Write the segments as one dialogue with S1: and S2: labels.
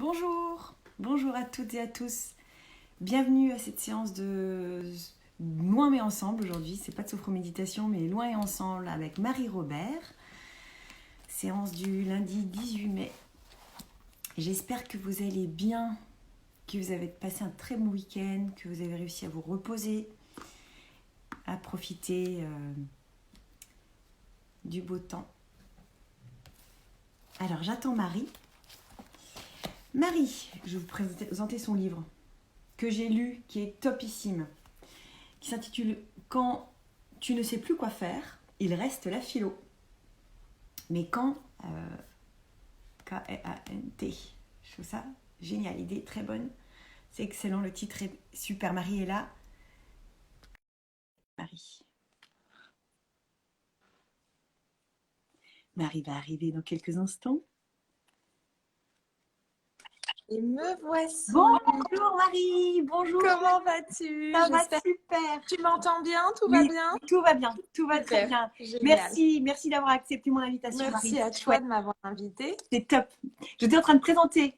S1: Bonjour, bonjour à toutes et à tous. Bienvenue à cette séance de Loin mais ensemble aujourd'hui. C'est pas de sophroméditation, mais Loin et ensemble avec Marie-Robert. Séance du lundi 18 mai. J'espère que vous allez bien, que vous avez passé un très bon week-end, que vous avez réussi à vous reposer, à profiter du beau temps. Alors j'attends Marie. Marie, je vais vous présenter son livre que j'ai lu, qui est topissime, qui s'intitule Quand tu ne sais plus quoi faire, il reste la philo. Mais quand K-E-A-N-T. Je trouve ça génial, idée très bonne. C'est excellent, le titre est super. Marie est là. Marie. Marie va arriver dans quelques instants.
S2: Et me voici.
S1: Bonjour Marie, bonjour.
S2: Comment vas-tu?
S1: Ça va
S2: J'espère
S1: super.
S2: que tu m'entends bien, tout va
S1: Oui,
S2: bien?
S1: tout va bien, tout va très
S2: Super,
S1: bien.
S2: génial.
S1: Merci d'avoir accepté mon invitation Marie.
S2: Merci à
S1: C'est
S2: toi
S1: chouette,
S2: de m'avoir invitée.
S1: c'est top. J'étais en train de présenter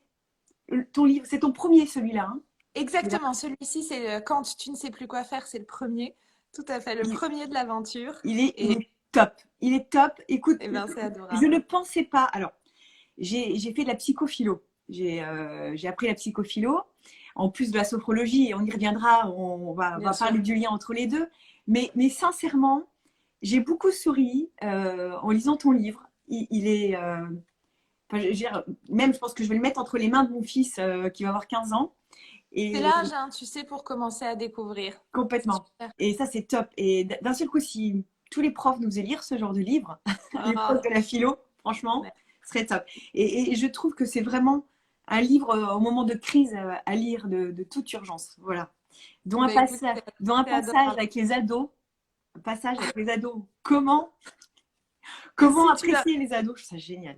S1: ton livre, c'est ton premier celui-là. Hein.
S2: Exactement, celui-ci, c'est Quand tu ne sais plus quoi faire, c'est le premier. Tout à fait, le
S1: Il,
S2: premier de l'aventure.
S1: il
S2: Et,
S1: est top. Il est top. Écoute,
S2: eh ben, c'est
S1: je
S2: adorable.
S1: ne pensais pas. Alors, j'ai fait de la psychophilo. J'ai appris la psychophilo, en plus de la sophrologie, et on y reviendra, on
S2: Bien
S1: va
S2: sûr.
S1: parler du lien entre les deux. Mais sincèrement, j'ai beaucoup souri en lisant ton livre. Il est. Enfin, même, je pense que je vais le mettre entre les mains de mon fils qui va avoir 15 ans.
S2: C'est
S1: Et
S2: l'âge, hein, tu sais, pour commencer à découvrir. C'est
S1: complètement.
S2: super.
S1: Et ça, c'est top. Et d'un seul coup, si tous les profs nous faisaient lire ce genre de livre, les profs
S2: Ah,
S1: de la philo, franchement,
S2: ouais.
S1: ce serait top. Et je trouve que c'est vraiment un livre au moment de crise à lire de toute urgence. Voilà.
S2: Bah, écoute,
S1: Dont un
S2: c'est
S1: passage
S2: adorable.
S1: avec les ados. Un passage avec les ados. Comment
S2: Si tu as,
S1: apprécier les ados? Je trouve ça génial.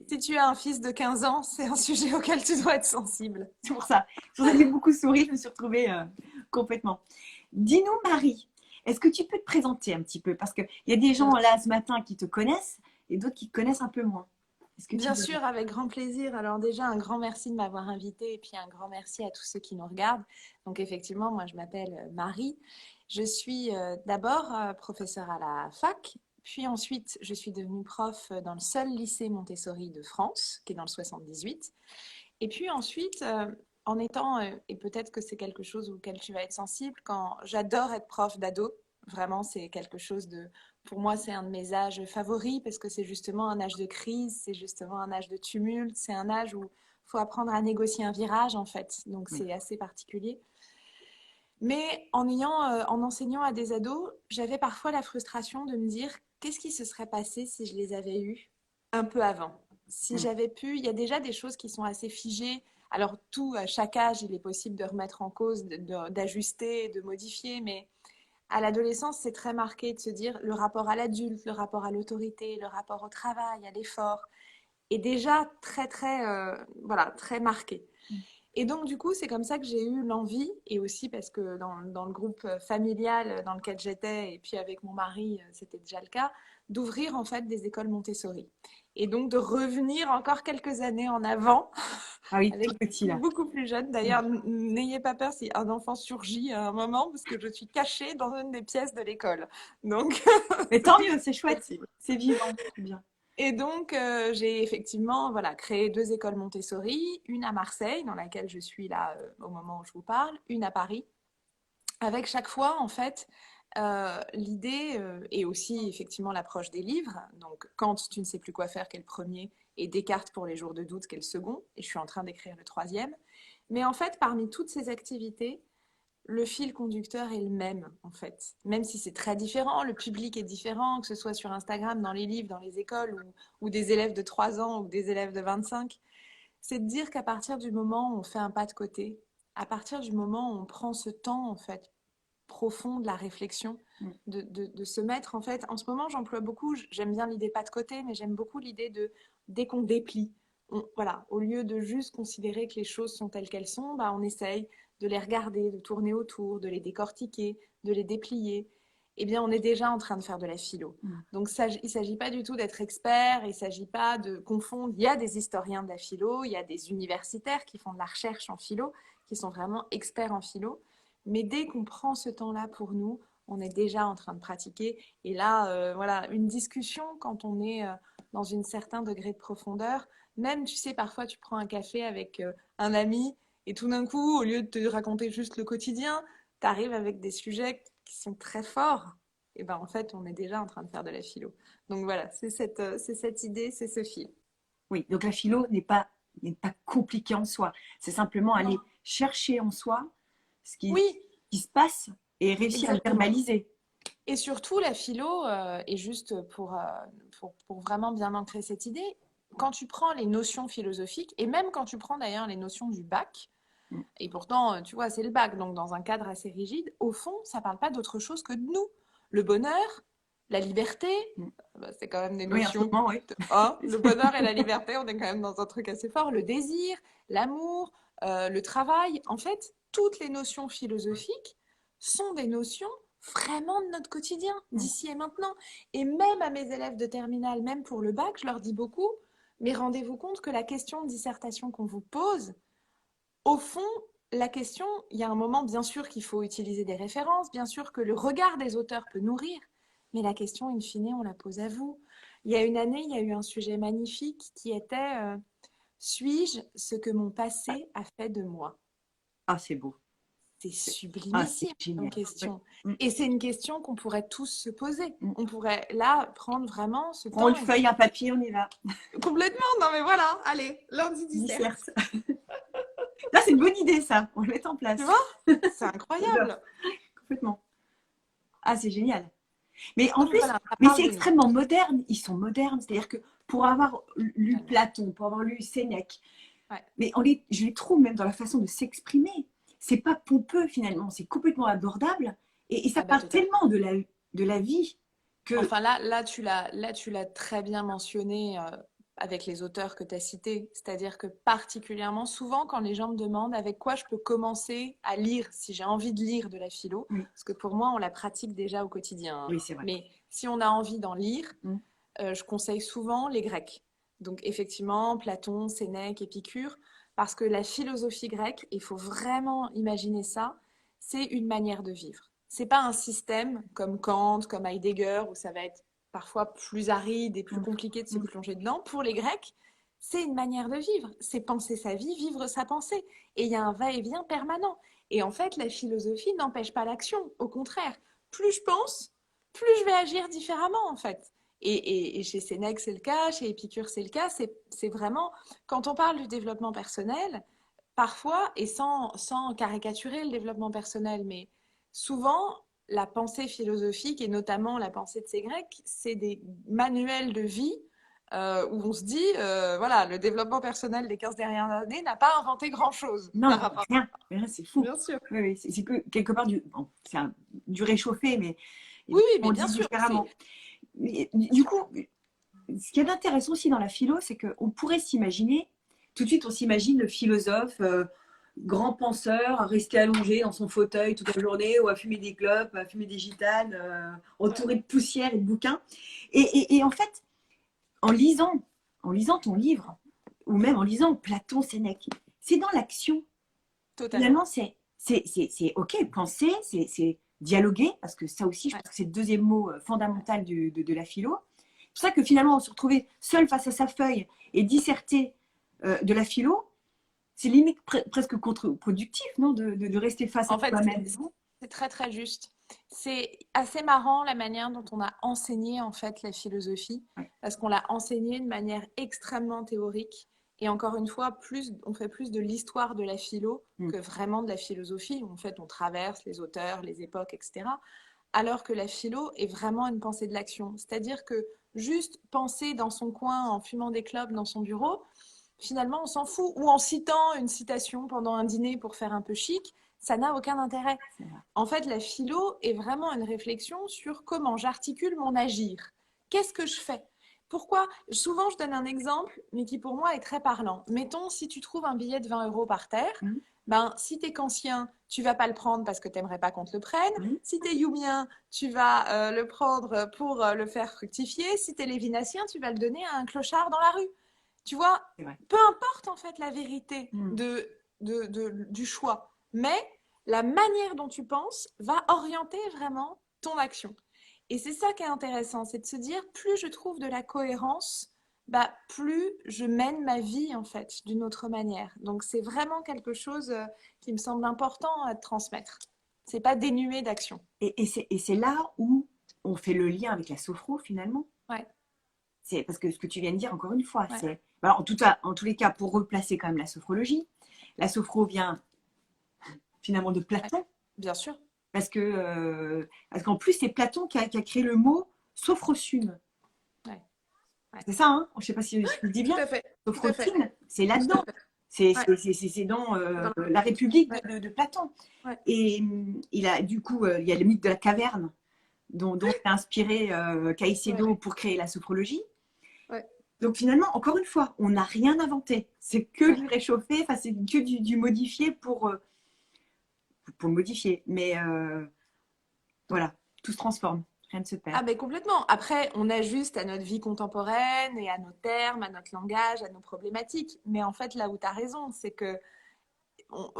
S2: si tu as un fils de 15 ans, c'est un sujet auquel tu dois être sensible.
S1: C'est pour ça. C'est pour ça que j'ai beaucoup souri. Je me suis retrouvée complètement. Dis-nous, Marie, est-ce que tu peux te présenter un petit peu? Parce qu'il y a des gens
S2: Bien
S1: là ce matin qui te connaissent et d'autres qui te connaissent un peu moins. Est-ce que tu
S2: Bien
S1: veux...
S2: sûr, avec grand plaisir. Alors déjà, un grand merci de m'avoir invitée et puis un grand merci à tous ceux qui nous regardent. Donc effectivement, moi je m'appelle Marie. Je suis d'abord professeure à la fac, puis ensuite je suis devenue prof dans le seul lycée Montessori de France, qui est dans le 78. Et puis ensuite, en étant, et peut-être que c'est quelque chose auquel tu vas être sensible, quand j'adore être prof d'ado, vraiment c'est quelque chose de, pour moi c'est un de mes âges favoris parce que c'est justement un âge de crise, c'est justement un âge de tumulte, c'est un âge où il faut apprendre à négocier un virage en fait, donc
S1: Oui.
S2: c'est assez particulier. Mais en enseignant à des ados, j'avais parfois la frustration de me dire qu'est-ce qui se serait passé si je les avais eus un peu avant. Si
S1: Mm.
S2: j'avais pu, il y a déjà des choses qui sont assez figées. Alors tout, à chaque âge, il est possible de remettre en cause, d'ajuster, de modifier, mais à l'adolescence, c'est très marqué de se dire le rapport à l'adulte, le rapport à l'autorité, le rapport au travail, à l'effort, est déjà voilà, très marqué. Et donc, du coup, c'est comme ça que j'ai eu l'envie, et aussi parce que dans le groupe familial dans lequel j'étais, et puis avec mon mari, c'était déjà le cas, d'ouvrir en fait des écoles Montessori. Et donc de revenir encore quelques années en avant,
S1: Ah oui,
S2: avec
S1: tout
S2: des
S1: petit
S2: filles
S1: là.
S2: beaucoup plus jeunes.
S1: Mm.
S2: D'ailleurs, n'ayez pas peur si un enfant surgit à un moment, parce que je suis cachée dans une des pièces de l'école. Donc,
S1: Mais
S2: c'est
S1: tant
S2: tout
S1: mieux, c'est chouette.
S2: possible.
S1: C'est vivant. C'est bien.
S2: Et donc, j'ai effectivement voilà, créé deux écoles Montessori, une à Marseille, dans laquelle je suis là au moment où je vous parle, une à Paris, avec chaque fois, en fait, l'idée, et aussi effectivement l'approche des livres, donc Quand tu ne sais plus quoi faire, qui est le premier, et Descartes pour les jours de doute, qui est le second, et je suis en train d'écrire le troisième. Mais en fait, parmi toutes ces activités, le fil conducteur est le même, en fait. Même si c'est très différent, le public est différent, que ce soit sur Instagram, dans les livres, dans les écoles, ou des élèves de 3 ans ou des élèves de 25, c'est de dire qu'à partir du moment où on fait un pas de côté, à partir du moment où on prend ce temps, en fait, profond de la réflexion,
S1: Mm.
S2: de se mettre, en fait, en ce moment, j'emploie beaucoup, j'aime bien l'idée pas de côté, mais j'aime beaucoup l'idée de, dès qu'on déplie, voilà, au lieu de juste considérer que les choses sont telles qu'elles sont, bah, on essaye de les regarder, de tourner autour, de les décortiquer, de les déplier. eh bien, on est déjà en train de faire de la philo. Donc, il ne s'agit pas du tout d'être expert, il ne s'agit pas de confondre. Il y a des historiens de la philo, il y a des universitaires qui font de la recherche en philo, qui sont vraiment experts en philo. Mais dès qu'on prend ce temps-là pour nous, on est déjà en train de pratiquer. Et là, voilà, une discussion quand on est dans un certain degré de profondeur, même, tu sais, parfois tu prends un café avec un ami et tout d'un coup, au lieu de te raconter juste le quotidien, tu arrives avec des sujets qui sont très forts. Et ben en fait, on est déjà en train de faire de la philo. Donc voilà, c'est cette idée, c'est ce fil.
S1: Oui, donc la philo n'est pas compliquée en soi. C'est simplement aller
S2: Non.
S1: chercher en soi ce
S2: Oui,
S1: qui se passe et réussir à le
S2: exactement.
S1: verbaliser.
S2: Et surtout, la philo, et juste pour vraiment bien ancrer cette idée, quand tu prends les notions philosophiques, et même quand tu prends d'ailleurs les notions du bac,
S1: Mm.
S2: et pourtant, tu vois, c'est le bac, donc dans un cadre assez rigide, au fond, ça ne parle pas d'autre chose que de nous. Le bonheur, la liberté,
S1: Mm.
S2: bah, c'est quand même des
S1: Oui, en ce
S2: notions.
S1: moment, oui.
S2: Hein, le bonheur et la liberté, on est quand même dans un truc assez fort. Le désir, l'amour, le travail. En fait, toutes les notions philosophiques sont des notions vraiment de notre quotidien,
S1: Mm.
S2: d'ici et maintenant. Et même à mes élèves de terminale, même pour le bac, je leur dis beaucoup, mais rendez-vous compte que la question de dissertation qu'on vous pose, au fond, la question, il y a un moment, bien sûr, qu'il faut utiliser des références, bien sûr que le regard des auteurs peut nourrir, mais la question, in fine, on la pose à vous. Il y a une année, il y a eu un sujet magnifique qui était suis-je ce que mon passé a fait de moi?
S1: Ah, c'est beau.
S2: C'est
S1: C'est
S2: sublimissime comme
S1: génial. Oui.
S2: question.
S1: Mm.
S2: Et c'est une question qu'on pourrait tous se poser.
S1: Mm.
S2: On pourrait là prendre vraiment ce
S1: Prends
S2: temps
S1: une
S2: et
S1: feuille, un papier, on y va.
S2: complètement. Non mais voilà, allez, lundi disserte.
S1: Disserte. Là, c'est une bonne idée, ça. On le met en
S2: Tu
S1: place.
S2: vois? C'est
S1: J'adore.
S2: incroyable.
S1: Complètement. Ah, c'est génial. Mais en
S2: Donc
S1: plus,
S2: voilà, ça
S1: mais
S2: parle
S1: c'est
S2: de nous.
S1: extrêmement moderne. Ils sont modernes. C'est-à-dire que pour avoir lu
S2: Totalement.
S1: Platon, pour avoir lu Sénèque,
S2: Ouais.
S1: mais je les trouve même dans la façon de s'exprimer. C'est pas pompeux finalement, c'est complètement abordable. Et ça
S2: Ah bah
S1: parle
S2: totalement.
S1: tellement de la vie que.
S2: Enfin, là, tu l'as très bien mentionné avec les auteurs que tu as cités. C'est-à-dire que particulièrement, souvent, quand les gens me demandent avec quoi je peux commencer à lire, si j'ai envie de lire de la philo,
S1: Oui,
S2: parce que pour moi, on la pratique déjà au quotidien, hein.
S1: oui, c'est vrai.
S2: Mais si on a envie d'en lire,
S1: Mm.
S2: je conseille souvent les Grecs. Donc effectivement, Platon, Sénèque, Épicure, parce que la philosophie grecque, il faut vraiment imaginer ça, c'est une manière de vivre. C'est pas un système comme Kant, comme Heidegger, où ça va être parfois plus aride et plus
S1: Mm.
S2: compliqué de se
S1: Mm.
S2: plonger dedans. Pour les Grecs, c'est une manière de vivre. C'est penser sa vie, vivre sa pensée. Et il y a un va-et-vient permanent. Et en fait, la philosophie n'empêche pas l'action. Au contraire, plus je pense, plus je vais agir différemment, en fait. Et chez Sénèque, c'est le cas, chez Épicure, c'est le cas. C'est vraiment, quand on parle du développement personnel, parfois, et sans caricaturer le développement personnel, mais souvent, la pensée philosophique, et notamment la pensée de ces Grecs, c'est des manuels de vie où on se dit, voilà, le développement personnel des 15 dernières années n'a pas inventé grand-chose
S1: Non,
S2: par rapport.
S1: rien, rien, c'est fou.
S2: Bien sûr.
S1: Oui, oui, c'est que quelque part bon, du réchauffé, mais
S2: Oui, oui,
S1: on
S2: mais
S1: le
S2: bien
S1: dit
S2: sûr, c'est
S1: différemment. Mais,
S2: bien
S1: du
S2: sûr.
S1: coup, ce qui est intéressant aussi dans la philo, c'est qu'on pourrait s'imaginer, tout de suite on s'imagine le philosophe, grand penseur, à rester allongé dans son fauteuil toute la journée, ou à fumer des clopes, à fumer des gitanes, entouré de poussière et de bouquins. Et en fait, en lisant, en lisant ton livre, ou même en lisant Platon, Sénèque, c'est dans l'action.
S2: Totalement.
S1: Finalement, c'est OK, penser, c'est dialoguer, parce que ça aussi, je
S2: Ouais.
S1: pense que c'est le deuxième mot fondamental de la philo. C'est pour ça que finalement, se retrouver seul face à sa feuille et disserter de la philo, c'est limite presque contre-productif, non, de rester face à
S2: En fait,
S1: soi-même.
S2: c'est très très juste. C'est assez marrant la manière dont on a enseigné en fait la philosophie,
S1: Ouais.
S2: parce qu'on l'a enseignée de manière extrêmement théorique. Et encore une fois, on fait plus de l'histoire de la philo
S1: Mm.
S2: que vraiment de la philosophie. En fait, on traverse les auteurs, les époques, etc. Alors que la philo est vraiment une pensée de l'action. C'est-à-dire que juste penser dans son coin en fumant des clopes dans son bureau, finalement, on s'en fout. Ou en citant une citation pendant un dîner pour faire un peu chic, ça n'a aucun intérêt.
S1: C'est vrai.
S2: En fait, la philo est vraiment une réflexion sur comment j'articule mon agir. Qu'est-ce que je fais? Pourquoi? Souvent, je donne un exemple, mais qui pour moi est très parlant. Mettons, si tu trouves un billet de 20 € par terre,
S1: Mhm.
S2: ben, si tu es kantien, tu vas pas le prendre parce que tu n'aimerais pas qu'on te le prenne.
S1: Mhm.
S2: Si tu es youmien, tu vas le prendre pour le faire fructifier. Si tu es lévinassien, tu vas le donner à un clochard dans la rue. Tu vois,
S1: C'est vrai.
S2: peu importe en fait la vérité
S1: Mhm.
S2: du choix, mais la manière dont tu penses va orienter vraiment ton action. Et c'est ça qui est intéressant, c'est de se dire, plus je trouve de la cohérence, bah, plus je mène ma vie en fait d'une autre manière. Donc c'est vraiment quelque chose qui me semble important à transmettre. C'est pas dénué d'action.
S1: Et c'est là où on fait le lien avec la sophro finalement.
S2: Ouais,
S1: C'est parce que ce que tu viens de dire, encore une fois,
S2: ouais,
S1: c'est. Alors, en tous les cas, pour replacer quand même la sophrologie, la sophro vient finalement de
S2: ouais.
S1: Platon,
S2: Bien sûr.
S1: parce qu'en plus, c'est Platon qui a créé le mot sophrosune.
S2: Ouais, ouais.
S1: C'est ça, hein? Je ne sais pas si je le dis
S2: Tout
S1: bien.
S2: à fait, tout à fait,
S1: Sophrosune, c'est
S2: tout à
S1: là-dedans.
S2: fait.
S1: C'est
S2: Ouais,
S1: dans
S2: dans
S1: la République
S2: ouais,
S1: de Platon.
S2: ouais,
S1: Et il a, du coup, il y a le mythe de la caverne dont s'est inspiré
S2: ouais,
S1: Caicedo pour créer la sophrologie.
S2: ouais,
S1: Donc finalement, encore une fois, on n'a rien inventé. C'est que
S2: ouais.
S1: du réchauffé, enfin c'est que du modifié pour le modifier. Mais voilà, tout se transforme, rien ne se perd.
S2: Ah ben complètement. Après, on ajuste à notre vie contemporaine et à nos termes, à notre langage, à nos problématiques. Mais en fait, là où tu as raison, c'est que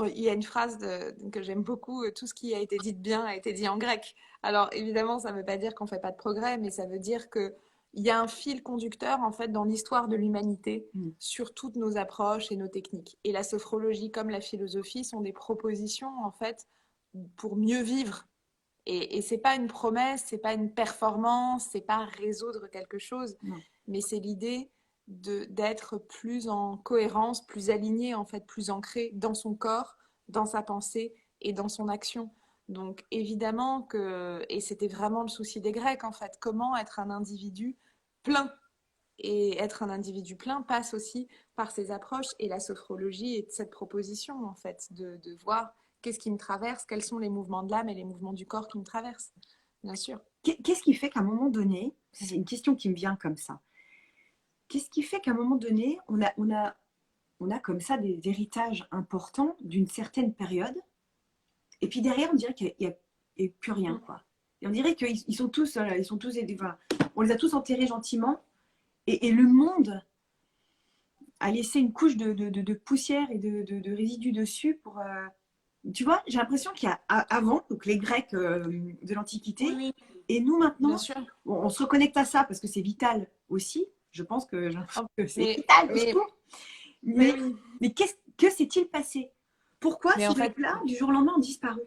S2: il y a une phrase que j'aime beaucoup, tout ce qui a été dit de bien a été dit en grec. Alors évidemment, ça ne veut pas dire qu'on ne fait pas de progrès, mais ça veut dire qu'il y a un fil conducteur en fait dans l'histoire de l'humanité
S1: Mm.
S2: sur toutes nos approches et nos techniques. Et la sophrologie comme la philosophie sont des propositions en fait pour mieux vivre. Et c'est pas une promesse, c'est pas une performance, c'est pas résoudre quelque chose,
S1: Non.
S2: mais c'est l'idée d'être plus en cohérence, plus aligné en fait, plus ancré dans son corps, dans sa pensée et dans son action. Donc évidemment que, et c'était vraiment le souci des Grecs en fait, comment être un individu plein. Et être un individu plein passe aussi par ces approches et la sophrologie et cette proposition en fait de voir qu'est-ce qui me traverse, quels sont les mouvements de l'âme et les mouvements du corps qui me traversent, bien sûr.
S1: Qu'est-ce qui fait qu'à un moment donné, c'est une question qui me vient comme ça, qu'est-ce qui fait qu'à un moment donné, on a comme ça des héritages importants d'une certaine période, et puis derrière, on dirait qu'il n'y a plus rien, quoi. Et on dirait qu'ils sont tous, enfin, on les a tous enterrés gentiment, et le monde a laissé une couche de poussière et de résidus dessus pour. Tu vois, j'ai l'impression qu'il y a avant, donc les Grecs de
S2: Oui,
S1: l'Antiquité,
S2: oui,
S1: et nous
S2: bien
S1: maintenant,
S2: sûr.
S1: on se reconnecte à ça parce que c'est vital aussi. Je pense que,
S2: Oh,
S1: c'est vital
S2: mais,
S1: toujours.
S2: mais
S1: Mais,
S2: oui,
S1: mais que s'est-il passé? Pourquoi
S2: mais
S1: ces
S2: en fait,
S1: gens-là, du jour au lendemain, ont disparu?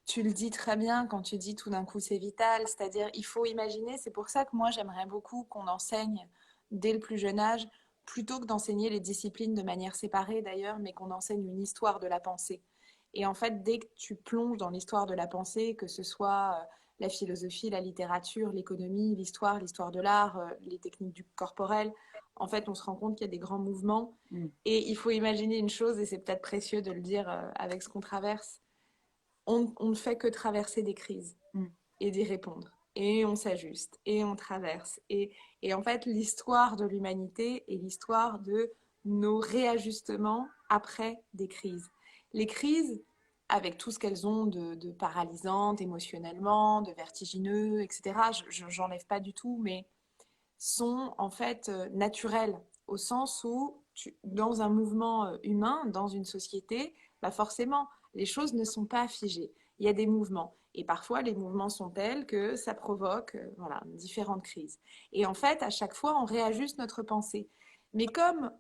S2: tu le dis très bien quand tu dis tout d'un coup c'est vital, c'est-à-dire il faut imaginer, c'est pour ça que moi j'aimerais beaucoup qu'on enseigne dès le plus jeune âge, plutôt que d'enseigner les disciplines de manière séparée d'ailleurs, mais qu'on enseigne une histoire de la pensée. Et en fait, dès que tu plonges dans l'histoire de la pensée, que ce soit la philosophie, la littérature, l'économie, l'histoire de l'art, les techniques du corporel, en fait on se rend compte qu'il y a des grands mouvements.
S1: Mm.
S2: Et il faut imaginer une chose, et c'est peut-être précieux de le dire avec ce qu'on traverse, on ne fait que traverser des crises
S1: Mm.
S2: et d'y répondre. Et on s'ajuste, et on traverse. Et en fait, l'histoire de l'humanité est l'histoire de nos réajustements après des crises. Les crises, avec tout ce qu'elles ont de paralysantes émotionnellement, de vertigineux, etc., j'enlève pas du tout, mais sont en fait naturelles, au sens où dans un mouvement humain, dans une société, bah forcément, les choses ne sont pas figées. Il y a des mouvements. Et parfois, les mouvements sont tels que ça provoque voilà, différentes crises. Et en fait, à chaque fois, on réajuste notre pensée. Mais comme,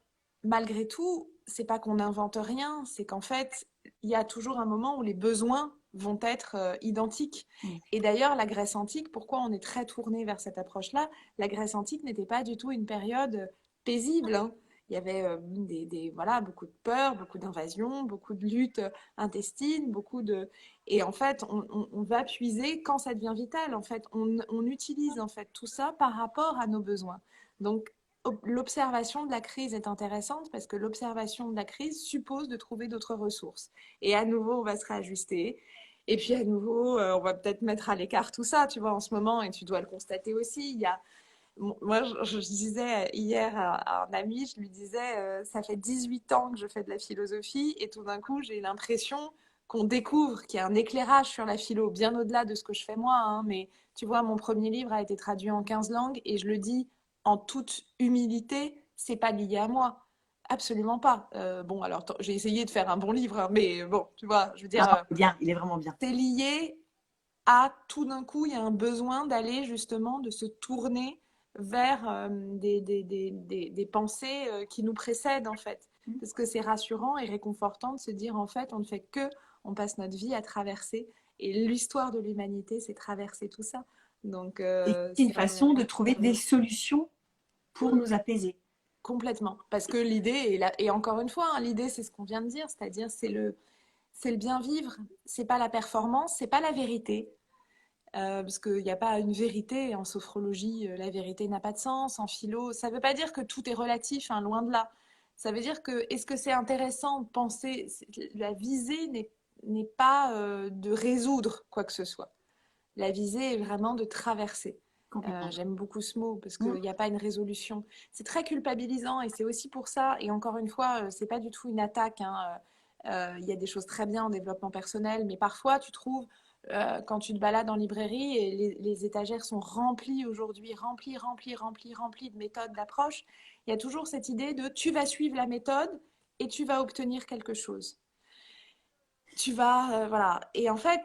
S2: malgré tout, c'est pas qu'on n'invente rien, c'est qu'en fait, il y a toujours un moment où les besoins vont être identiques.
S1: Mm.
S2: Et d'ailleurs, la Grèce antique, pourquoi on est très tourné vers cette approche-là? La Grèce antique n'était pas du tout une période paisible, hein. Il y avait voilà, beaucoup de peur, beaucoup d'invasions, beaucoup de luttes intestines, beaucoup de... Et en fait, on va puiser quand ça devient vital. En fait, on utilise en fait tout ça par rapport à nos besoins. Donc, l'observation de la crise est intéressante parce que l'observation de la crise suppose de trouver d'autres ressources. Et à nouveau, on va se réajuster. Et puis à nouveau, on va peut-être mettre à l'écart tout ça, tu vois, en ce moment, et tu dois le constater aussi. Il y a Moi, je disais hier à un ami, je lui disais, ça fait 18 ans que je fais de la philosophie et tout d'un coup, j'ai l'impression qu'on découvre qu'il y a un éclairage sur la philo, bien au-delà de ce que je fais moi, hein, mais tu vois, mon premier livre a été traduit en 15 langues et je le dis en toute humilité, c'est pas lié à moi. Absolument pas. Bon, alors j'ai essayé de faire un bon livre, hein, mais bon, tu vois, je veux
S1: Non,
S2: dire,
S1: bien, il est vraiment bien.
S2: c'est lié à tout d'un coup, il y a un besoin d'aller justement, de se tourner vers des pensées qui nous précèdent en fait. Parce que c'est rassurant et réconfortant de se dire en fait, on ne fait que, on passe notre vie à traverser. Et l'histoire de l'humanité, c'est traverser tout ça. Donc,
S1: Et c'est une
S2: c'est un
S1: façon de trouver des solutions pour nous apaiser.
S2: complètement. Parce que l'idée, et encore une fois, hein, l'idée, c'est ce qu'on vient de dire, c'est-à-dire c'est le bien vivre. C'est pas la performance, c'est pas la vérité. Parce qu'il n'y a pas une vérité en sophrologie, la vérité n'a pas de sens. En philo, ça ne veut pas dire que tout est relatif, hein, loin de là. Ça veut dire que est-ce que c'est intéressant de penser, la visée n'est pas de résoudre quoi que ce soit. La visée est vraiment de traverser.
S1: Complètement.
S2: J'aime beaucoup ce mot parce
S1: Mm.
S2: qu'il n'y a pas une résolution. C'est très culpabilisant et c'est aussi pour ça, et encore une fois, c'est pas du tout une attaque, hein. Il y a des choses très bien en développement personnel, mais parfois tu trouves, quand tu te balades en librairie et les étagères sont remplies aujourd'hui, remplies de méthodes, d'approches, il y a toujours cette idée de tu vas suivre la méthode et tu vas obtenir quelque chose. Tu vas, voilà. Et en fait,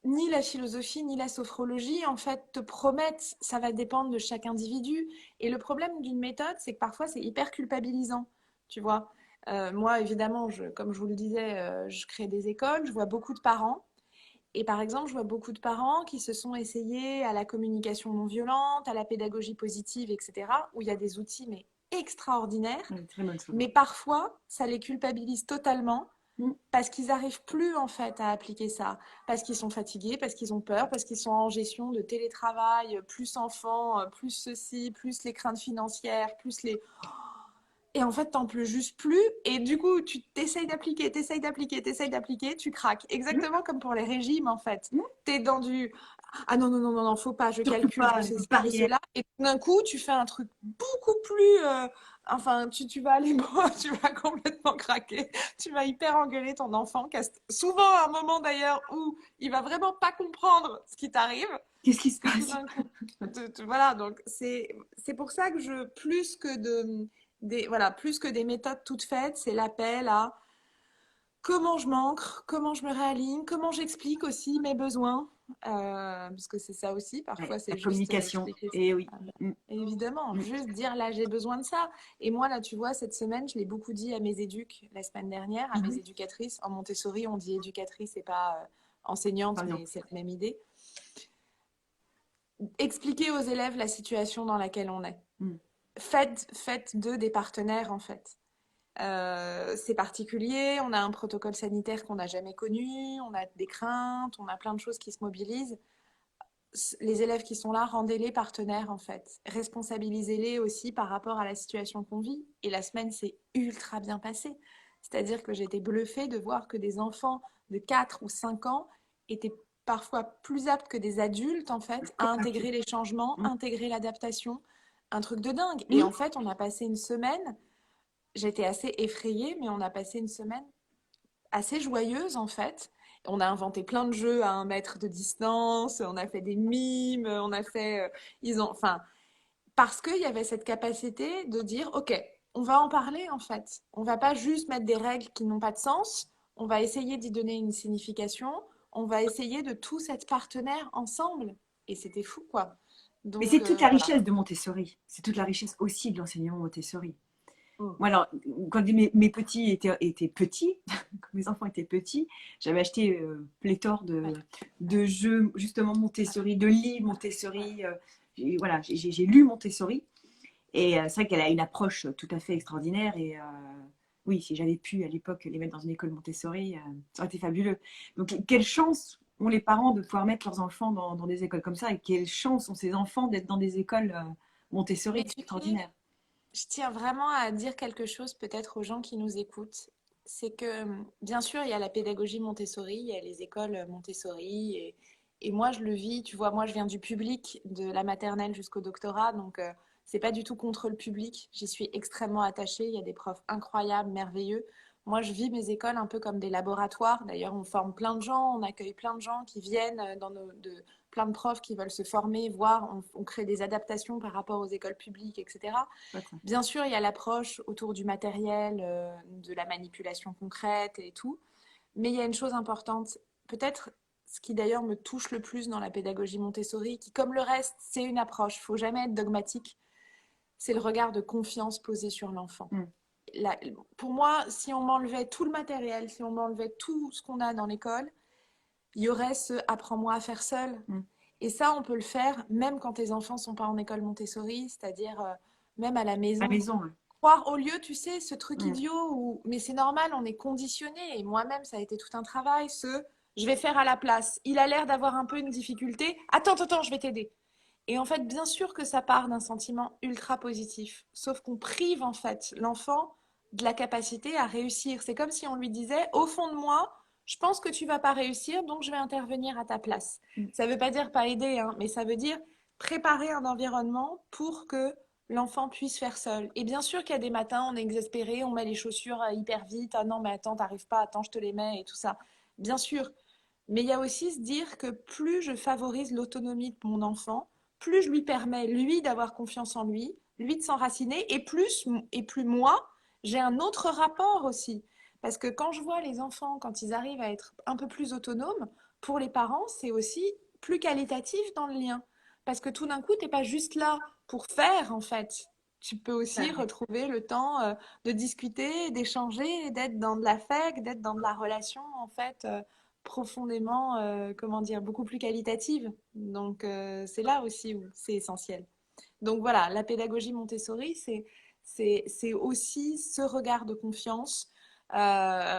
S2: ni la philosophie ni la sophrologie en fait te promettent, ça va dépendre de chaque individu. Et le problème d'une méthode, c'est que parfois c'est hyper culpabilisant, tu vois. Moi, évidemment, comme je vous le disais, je crée des écoles, je vois beaucoup de parents. Et par exemple, je vois beaucoup de parents qui se sont essayés à la communication non violente, à la pédagogie positive, etc., où il y a des outils mais extraordinaires.
S1: Oui, très bonne chose.
S2: Mais parfois, ça les culpabilise totalement
S1: Mm.
S2: parce qu'ils n'arrivent plus en fait à appliquer ça, parce qu'ils sont fatigués, parce qu'ils ont peur, parce qu'ils sont en gestion de télétravail, plus enfants, plus ceci, plus les craintes financières, plus les... Et en fait, t'en peux juste plus, et du coup, tu t'essayes d'appliquer, tu craques.
S1: Mm.
S2: Exactement comme pour les régimes, en fait.
S1: Mm.
S2: T'es dans du ah non, non, non, non, non, faut pas, je
S1: Surtout
S2: calcule, je
S1: pas
S2: sais
S1: une
S2: ci, je
S1: barrière.
S2: sais là. Et d'un coup, tu fais un truc beaucoup plus. Enfin, tu vas aller boire, tu vas complètement craquer. Tu vas hyper engueuler ton enfant, qui a souvent un moment d'ailleurs où il va vraiment pas comprendre ce qui t'arrive.
S1: Qu'est-ce qui se
S2: Parce que tout
S1: passe?
S2: d'un coup, voilà, donc c'est pour ça que plus que voilà, plus que des méthodes toutes faites, c'est l'appel à comment je m'ancre, comment je me réaligne, comment j'explique aussi mes besoins. Parce que c'est ça aussi,
S1: Ouais,
S2: parfois
S1: la
S2: c'est juste
S1: communication.
S2: expliquer.
S1: Et oui. Mm.
S2: Évidemment,
S1: Mm.
S2: juste dire là j'ai besoin de ça. Et moi là, tu vois, cette semaine, je l'ai beaucoup dit à mes éduques la semaine dernière, à mes
S1: Mhm.
S2: éducatrices. En Montessori, on dit éducatrice et pas enseignante,
S1: Par
S2: mais
S1: exemple.
S2: c'est la même idée. Expliquer aux élèves la situation dans laquelle on est.
S1: Mm.
S2: Faites d'eux des partenaires en fait. C'est particulier, on a un protocole sanitaire qu'on n'a jamais connu, on a des craintes, on a plein de choses qui se mobilisent. Les élèves qui sont là, rendez-les partenaires en fait. Responsabilisez-les aussi par rapport à la situation qu'on vit. Et la semaine s'est ultra bien passée. C'est-à-dire que j'étais bluffée de voir que des enfants de 4 ou 5 ans étaient parfois plus aptes que des adultes en fait à intégrer les changements,
S1: Mm.
S2: intégrer l'adaptation. Un truc de dingue. Et
S1: Mm.
S2: en fait, on a passé une semaine, j'étais assez effrayée, mais on a passé une semaine assez joyeuse en fait. On a inventé plein de jeux à 1 mètre de distance, on a fait des mimes, on a fait... enfin, parce qu'il y avait cette capacité de dire, OK, on va en parler en fait. On va pas juste mettre des règles qui n'ont pas de sens, on va essayer d'y donner une signification, on va essayer de tous être partenaires ensemble. Et c'était fou, quoi.
S1: Mais c'est
S2: Donc,
S1: toute la
S2: voilà.
S1: richesse de Montessori. C'est toute la richesse aussi de l'enseignement Montessori.
S2: Mm.
S1: Moi, alors, quand mes petits étaient petits, quand mes enfants étaient petits, j'avais acheté pléthore
S2: Ouais,
S1: de jeux, justement Montessori, de livres Montessori. Voilà, j'ai lu Montessori. Et c'est vrai qu'elle a une approche tout à fait extraordinaire. Et oui, si j'avais pu à l'époque les mettre dans une école Montessori, ça aurait été fabuleux. Donc, quelle chance ont les parents de pouvoir mettre leurs enfants dans des écoles comme ça. Et quelle chance ont ces enfants d'être dans des écoles
S2: mais
S1: Montessori. C'est
S2: tu sais,
S1: extraordinaire.
S2: je tiens vraiment à dire quelque chose peut-être aux gens qui nous écoutent. C'est que, bien sûr, il y a la pédagogie Montessori, il y a les écoles Montessori Et moi, je le vis, tu vois, moi, je viens du public, de la maternelle jusqu'au doctorat, donc c'est pas du tout contre le public. J'y suis extrêmement attachée. Il y a des profs incroyables, merveilleux. Moi, je vis mes écoles un peu comme des laboratoires. D'ailleurs, on forme plein de gens, on accueille plein de gens qui viennent plein de profs qui veulent se former, voir, on crée des adaptations par rapport aux écoles publiques, etc.
S1: D'accord.
S2: Bien sûr, il y a l'approche autour du matériel, de la manipulation concrète et tout. Mais il y a une chose importante, peut-être ce qui d'ailleurs me touche le plus dans la pédagogie Montessori, qui comme le reste, c'est une approche, il ne faut jamais être dogmatique, c'est le regard de confiance posé sur l'enfant.
S1: Mm.
S2: Pour moi, si on m'enlevait tout le matériel, si on m'enlevait tout ce qu'on a dans l'école, il y aurait ce apprends-moi à faire seul.
S1: Mm.
S2: Et ça, on peut le faire même quand tes enfants ne sont pas en école Montessori, c'est-à-dire même à la
S1: À la
S2: maison.
S1: maison, ouais.
S2: Croire au lieu, tu sais, ce truc
S1: Mm.
S2: idiot où, mais c'est normal, on est conditionné. Et moi-même, ça a été tout un travail. Je vais faire à la place. Il a l'air d'avoir un peu une difficulté. Attends, je vais t'aider. Et en fait, bien sûr que ça part d'un sentiment ultra positif. Sauf qu'on prive en fait l'enfant de la capacité à réussir. C'est comme si on lui disait, au fond de moi, je pense que tu vas pas réussir, donc je vais intervenir à ta place.
S1: Mm.
S2: Ça veut pas dire pas aider, hein, mais ça veut dire préparer un environnement pour que l'enfant puisse faire seul. Et bien sûr qu'il y a des matins, on est exaspéré, on met les chaussures hyper vite. Ah non, mais attends, t'arrives pas, attends, je te les mets et tout ça. Bien sûr. Mais il y a aussi se dire que plus je favorise l'autonomie de mon enfant, plus je lui permets, lui, d'avoir confiance en lui de s'enraciner, et plus moi, j'ai un autre rapport aussi. Parce que quand je vois les enfants, quand ils arrivent à être un peu plus autonomes, pour les parents, c'est aussi plus qualitatif dans le lien. Parce que tout d'un coup, tu n'es pas juste là pour faire, en fait. Tu peux
S1: C'est
S2: aussi
S1: vrai.
S2: retrouver le temps de discuter, d'échanger, d'être dans de l'affect, d'être dans de la relation, en fait, profondément, comment dire, beaucoup plus qualitative. Donc, c'est là aussi où c'est essentiel. Donc voilà, la pédagogie Montessori, c'est aussi ce regard de confiance,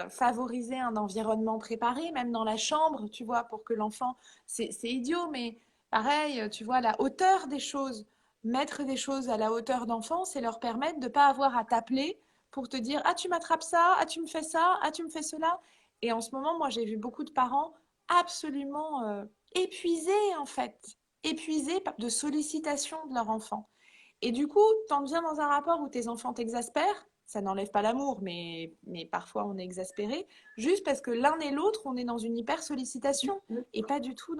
S2: favoriser un environnement préparé, même dans la chambre, tu vois, pour que l'enfant, c'est idiot, mais pareil, tu vois, la hauteur des choses, mettre des choses à la hauteur d'enfant, c'est leur permettre de ne pas avoir à t'appeler pour te dire, ah, tu m'attrapes ça, ah, tu me fais ça, ah, tu me fais cela. Et en ce moment, moi, j'ai vu beaucoup de parents absolument épuisés, en fait, épuisés de sollicitations de leur enfant. Et du coup, t'en viens dans un rapport où tes enfants t'exaspèrent. Ça n'enlève pas l'amour, mais parfois on est exaspéré, juste parce que l'un et l'autre, on est dans une hyper sollicitation et pas du tout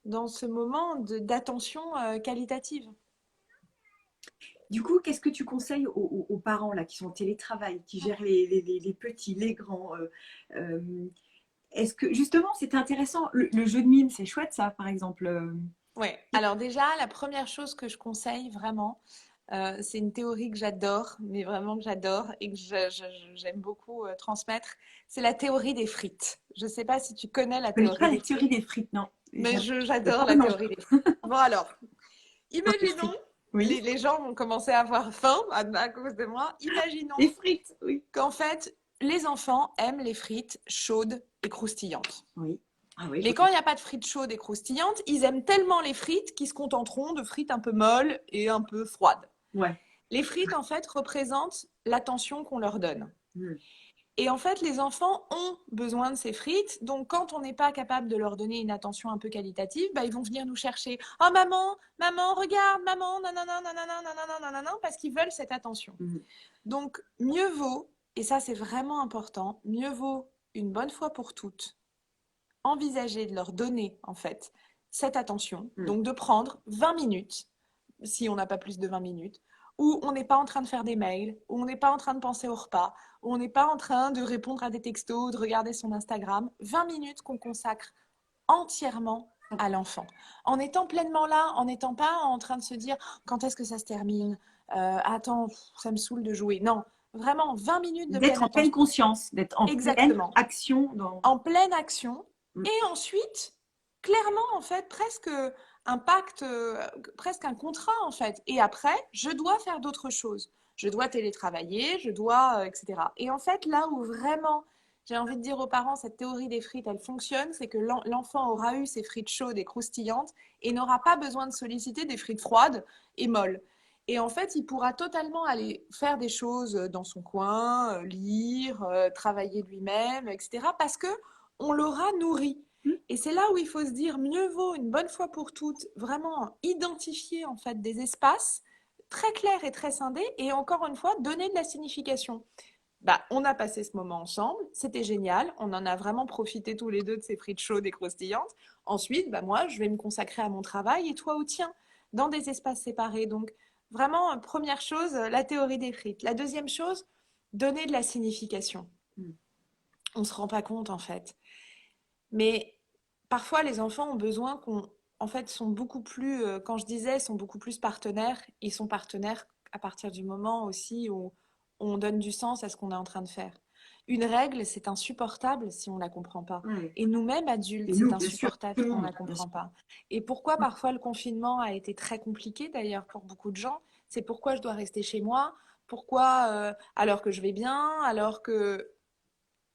S2: dans ce moment d'attention qualitative.
S1: Du coup, qu'est-ce que tu conseilles aux parents là, qui sont au télétravail, qui gèrent les petits, les grands euh, est-ce que justement, c'était intéressant, le jeu de mime, c'est chouette ça, par exemple.
S2: Ouais, alors déjà, la première chose que je conseille vraiment, c'est une théorie que j'adore, mais vraiment que j'adore et que j'aime beaucoup transmettre, c'est la théorie des frites. Je ne sais pas si tu connais la
S1: Je connais pas
S2: théorie
S1: la
S2: des
S1: théorie
S2: frites,
S1: des frites, non.
S2: mais
S1: Je
S2: j'adore
S1: pourrais
S2: la
S1: manger
S2: théorie des frites. Bon alors,
S1: des
S2: imaginons,
S1: frites. Oui.
S2: les gens vont commencer à avoir faim à cause de moi,
S1: Des
S2: imaginons
S1: frites, oui.
S2: qu'en fait, les enfants aiment les frites chaudes et croustillantes.
S1: Oui. Ah oui, je
S2: Mais
S1: vois
S2: quand
S1: très
S2: il n'y a pas de frites chaudes et croustillantes, ils aiment tellement les frites qu'ils se contenteront de frites un peu molles et un peu froides.
S1: bien. Ouais.
S2: Les frites, en fait, représentent l'attention qu'on leur donne.
S1: Hmm.
S2: Et en fait, les enfants ont besoin de ces frites. Donc, quand on n'est pas capable de leur donner une attention un peu qualitative, bah, ils vont venir nous chercher. Oh, maman, regarde, maman, nanana, nanana, nanana, nanana, parce qu'ils veulent cette attention.
S1: Hmm.
S2: Donc, mieux vaut, et ça c'est vraiment important, mieux vaut une bonne fois pour toutes envisager de leur donner en fait cette attention,
S1: Hmm.
S2: donc de prendre 20 minutes, si on n'a pas plus de 20 minutes, où on n'est pas en train de faire des mails, où on n'est pas en train de penser au repas, où on n'est pas en train de répondre à des textos, de regarder son Instagram, 20 minutes qu'on consacre entièrement à l'enfant, en étant pleinement là, en n'étant pas en train de se dire quand est-ce que ça se termine, attends, ça me saoule de jouer. Non, vraiment 20 minutes de
S1: D'être
S2: pleine
S1: en pleine
S2: attention.
S1: conscience, d'être en pleine
S2: Exactement,
S1: action dans.
S2: en pleine action.
S1: Hmm.
S2: Et ensuite, clairement, en fait, presque un pacte, presque un contrat, en fait. Et après, je dois faire d'autres choses. Je dois télétravailler, je dois, etc. Et en fait, là où vraiment, j'ai envie de dire aux parents, cette théorie des frites, elle fonctionne, c'est que l'enfant aura eu ses frites chaudes et croustillantes et n'aura pas besoin de solliciter des frites froides et molles. Et en fait, il pourra totalement aller faire des choses dans son coin, lire, travailler lui-même, etc. Parce que on l'aura nourri. Et c'est là où il faut se dire, mieux vaut une bonne fois pour toutes, vraiment identifier en fait des espaces très clairs et très scindés, et encore une fois, donner de la signification. Bah, on a passé ce moment ensemble, c'était génial, on en a vraiment profité tous les deux de ces frites chaudes et croustillantes. Ensuite, bah, moi, je vais me consacrer à mon travail et toi au tien, dans des espaces séparés. Donc, vraiment, première chose, la théorie des frites. La deuxième chose, donner de la signification. On ne se rend pas compte, en fait. Mais parfois, les enfants ont besoin qu'on, en fait, sont beaucoup plus, quand je disais, sont beaucoup plus partenaires. Ils sont partenaires à partir du moment aussi où on donne du sens à ce qu'on est en train de faire. Une règle, c'est insupportable si on ne la comprend pas.
S1: Ouais.
S2: Et nous-mêmes,
S1: Et
S2: adultes, c'est
S1: nous, bien sûr,
S2: insupportable
S1: tout le
S2: quand on ne
S1: monde,
S2: la
S1: bien
S2: comprend
S1: sûr.
S2: pas. Et pourquoi parfois le confinement a été très compliqué d'ailleurs pour beaucoup de gens, c'est pourquoi je dois rester chez moi, pourquoi alors que je vais bien, alors que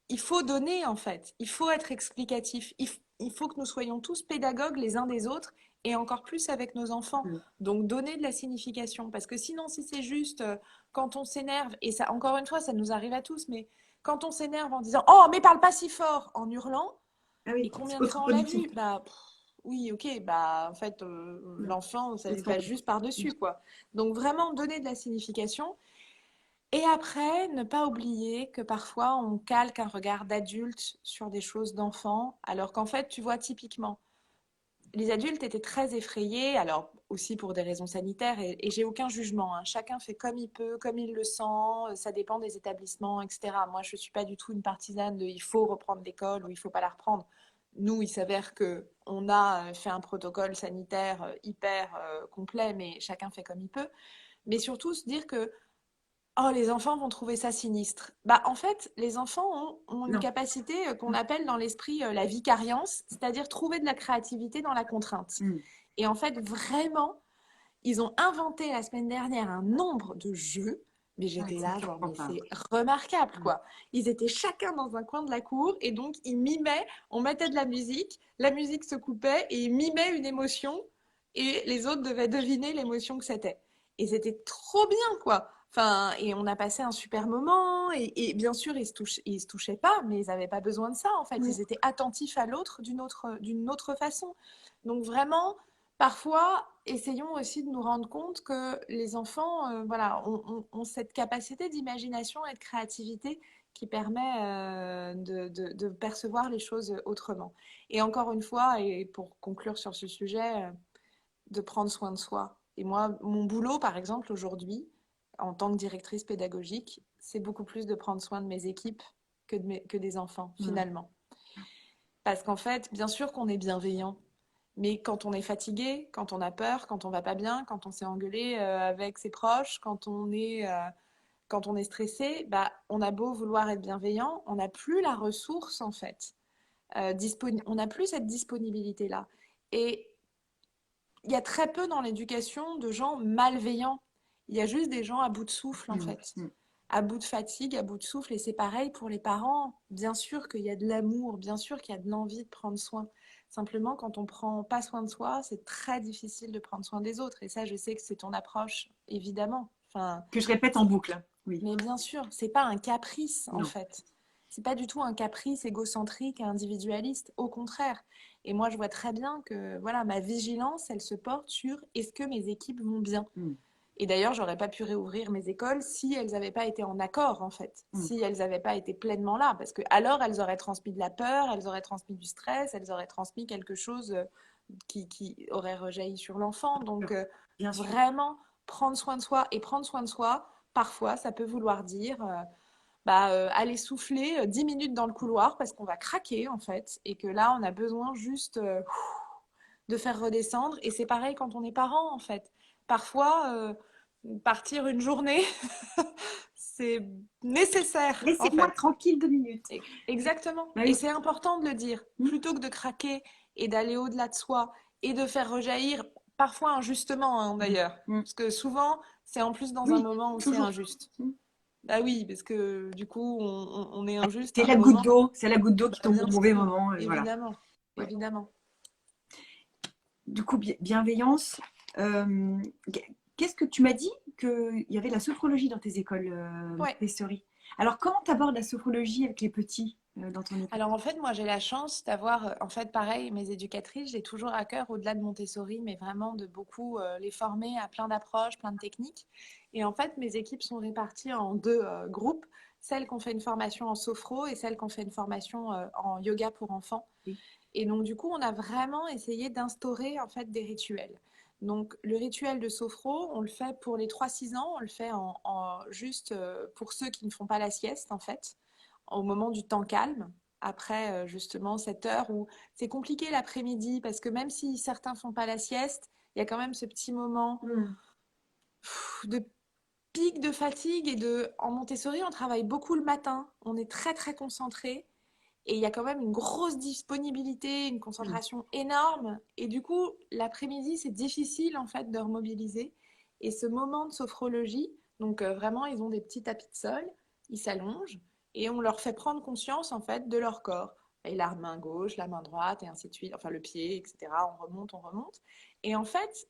S2: il faut donner en fait, il faut être explicatif, il faut que nous soyons tous pédagogues les uns des autres et encore plus avec nos enfants. Donc donner de la signification parce que sinon si c'est juste quand on s'énerve et ça encore une fois ça nous arrive à tous mais quand on s'énerve en disant oh mais parle pas si fort en hurlant
S1: Ah
S2: et
S1: oui, c'est
S2: combien de fois on l'a
S1: contre-productif.
S2: vu bah oui ok bah en fait l'enfant ça lui passe juste par dessus quoi. Donc vraiment donner de la signification et après, ne pas oublier que parfois on calque un regard d'adulte sur des choses d'enfant, alors qu'en fait, tu vois, typiquement, les adultes étaient très effrayés, alors aussi pour des raisons sanitaires, et j'ai aucun jugement, hein. Chacun fait comme il peut, comme il le sent, ça dépend des établissements, etc. Moi, je ne suis pas du tout une partisane de il faut reprendre l'école ou il ne faut pas la reprendre. Nous, il s'avère qu'on a fait un protocole sanitaire hyper complet, mais chacun fait comme il peut. Mais surtout se dire que oh, les enfants vont trouver ça sinistre. Bah, en fait, les enfants ont une
S1: Non.
S2: capacité qu'on appelle dans l'esprit la vicariance, c'est-à-dire trouver de la créativité dans la contrainte. Et en fait, vraiment, ils ont inventé la semaine dernière un nombre de jeux. Mais
S1: Ouais,
S2: j'étais
S1: ça me
S2: là, genre,
S1: surprend
S2: mais
S1: pas.
S2: c'est remarquable, quoi. Ils étaient chacun dans un coin de la cour et donc ils mimaient, on mettait de la musique se coupait et ils mimaient une émotion et les autres devaient deviner l'émotion que c'était. Et c'était trop bien, quoi. Enfin, et on a passé un super moment et bien sûr, ils se touchaient pas, mais ils n'avaient pas besoin de ça, en fait.
S1: Ouais.
S2: Ils étaient attentifs à l'autre d'une autre façon. Donc vraiment, parfois, essayons aussi de nous rendre compte que les enfants voilà, ont cette capacité d'imagination et de créativité qui permet de percevoir les choses autrement. Et encore une fois, et pour conclure sur ce sujet, de prendre soin de soi. Et moi, mon boulot, par exemple, aujourd'hui, en tant que directrice pédagogique, c'est beaucoup plus de prendre soin de mes équipes que des enfants, finalement. Parce qu'en fait, bien sûr qu'on est bienveillant, mais quand on est fatigué, quand on a peur, quand on va pas bien, quand on s'est engueulé avec ses proches, quand on est stressé, bah, on a beau vouloir être bienveillant, on n'a plus la ressource en fait. On n'a plus cette disponibilité-là. Et il y a très peu dans l'éducation de gens malveillants. Il y a juste des gens à bout de souffle en fait. À bout de fatigue, à bout de souffle. Et c'est pareil pour les parents. Bien sûr qu'il y a de l'amour, bien sûr qu'il y a de l'envie de prendre soin. Simplement, quand on prend pas soin de soi, c'est très difficile de prendre soin des autres. Et ça, je sais que c'est ton approche, évidemment. Enfin,
S1: Que je répète en boucle. Oui.
S2: mais bien sûr, c'est pas un caprice en
S1: Non.
S2: fait. C'est pas du tout un caprice égocentrique et individualiste, au contraire. Et moi, je vois très bien que voilà, ma vigilance, elle se porte sur est-ce que mes équipes vont bien. Et d'ailleurs, j'aurais pas pu réouvrir mes écoles si elles n'avaient pas été en accord, en fait, si elles n'avaient pas été pleinement là, parce que alors elles auraient transmis de la peur, elles auraient transmis du stress, elles auraient transmis quelque chose qui aurait rejailli sur l'enfant. Donc vraiment prendre soin de soi et prendre soin de soi, parfois, ça peut vouloir dire aller souffler 10 minutes dans le couloir parce qu'on va craquer en fait et que là on a besoin juste de faire redescendre et c'est pareil quand on est parent en fait. Parfois partir une journée c'est nécessaire en
S1: Laissez-moi
S2: fait.
S1: tranquille 2 minutes.
S2: Exactement.
S1: Ah
S2: Et
S1: oui.
S2: c'est important de le dire plutôt que de craquer et d'aller au-delà de soi et de faire rejaillir parfois injustement hein, d'ailleurs parce que souvent c'est en plus dans un
S1: Oui,
S2: moment où c'est
S1: toujours.
S2: injuste. Bah oui, parce que du coup, on est injuste
S1: C'est
S2: à un
S1: la goutte
S2: moment.
S1: d'eau, c'est la goutte d'eau qui
S2: Bah,
S1: tombe au
S2: bien
S1: mauvais
S2: sûr,
S1: moment. Voilà.
S2: évidemment,
S1: Ouais.
S2: évidemment.
S1: Du coup, bienveillance. euh, Qu'est-ce que tu m'as dit qu'il y avait la sophrologie dans tes écoles
S2: Ouais.
S1: Montessori. Alors, comment tu abordes la sophrologie avec les petits dans ton équipe?
S2: Alors en fait, moi j'ai la chance d'avoir, en fait pareil, mes éducatrices, j'ai toujours à cœur, au-delà de Montessori, mais vraiment de beaucoup les former à plein d'approches, plein de techniques. Et en fait, mes équipes sont réparties en deux groupes, celles qui ont fait une formation en sophro et celles qui ont fait une formation en yoga pour enfants.
S1: Oui.
S2: Et donc du coup, on a vraiment essayé d'instaurer en fait des rituels. Donc le rituel de sophro, on le fait pour les 3-6 ans, on le fait juste pour ceux qui ne font pas la sieste en fait, au moment du temps calme, après justement cette heure où c'est compliqué l'après-midi, parce que même si certains font pas la sieste, il y a quand même ce petit moment
S1: Mm.
S2: de pic de fatigue En Montessori, on travaille beaucoup le matin, on est très très concentré. Et il y a quand même une grosse disponibilité, une
S1: Mm.
S2: concentration énorme. Et du coup, l'après-midi, c'est difficile en fait de remobiliser. Et ce moment de sophrologie, donc vraiment, ils ont des petits tapis de sol, ils s'allongent et on leur fait prendre conscience en fait de leur corps. Et la main gauche, la main droite et ainsi de suite, enfin le pied, etc. On remonte, on remonte. Et en fait,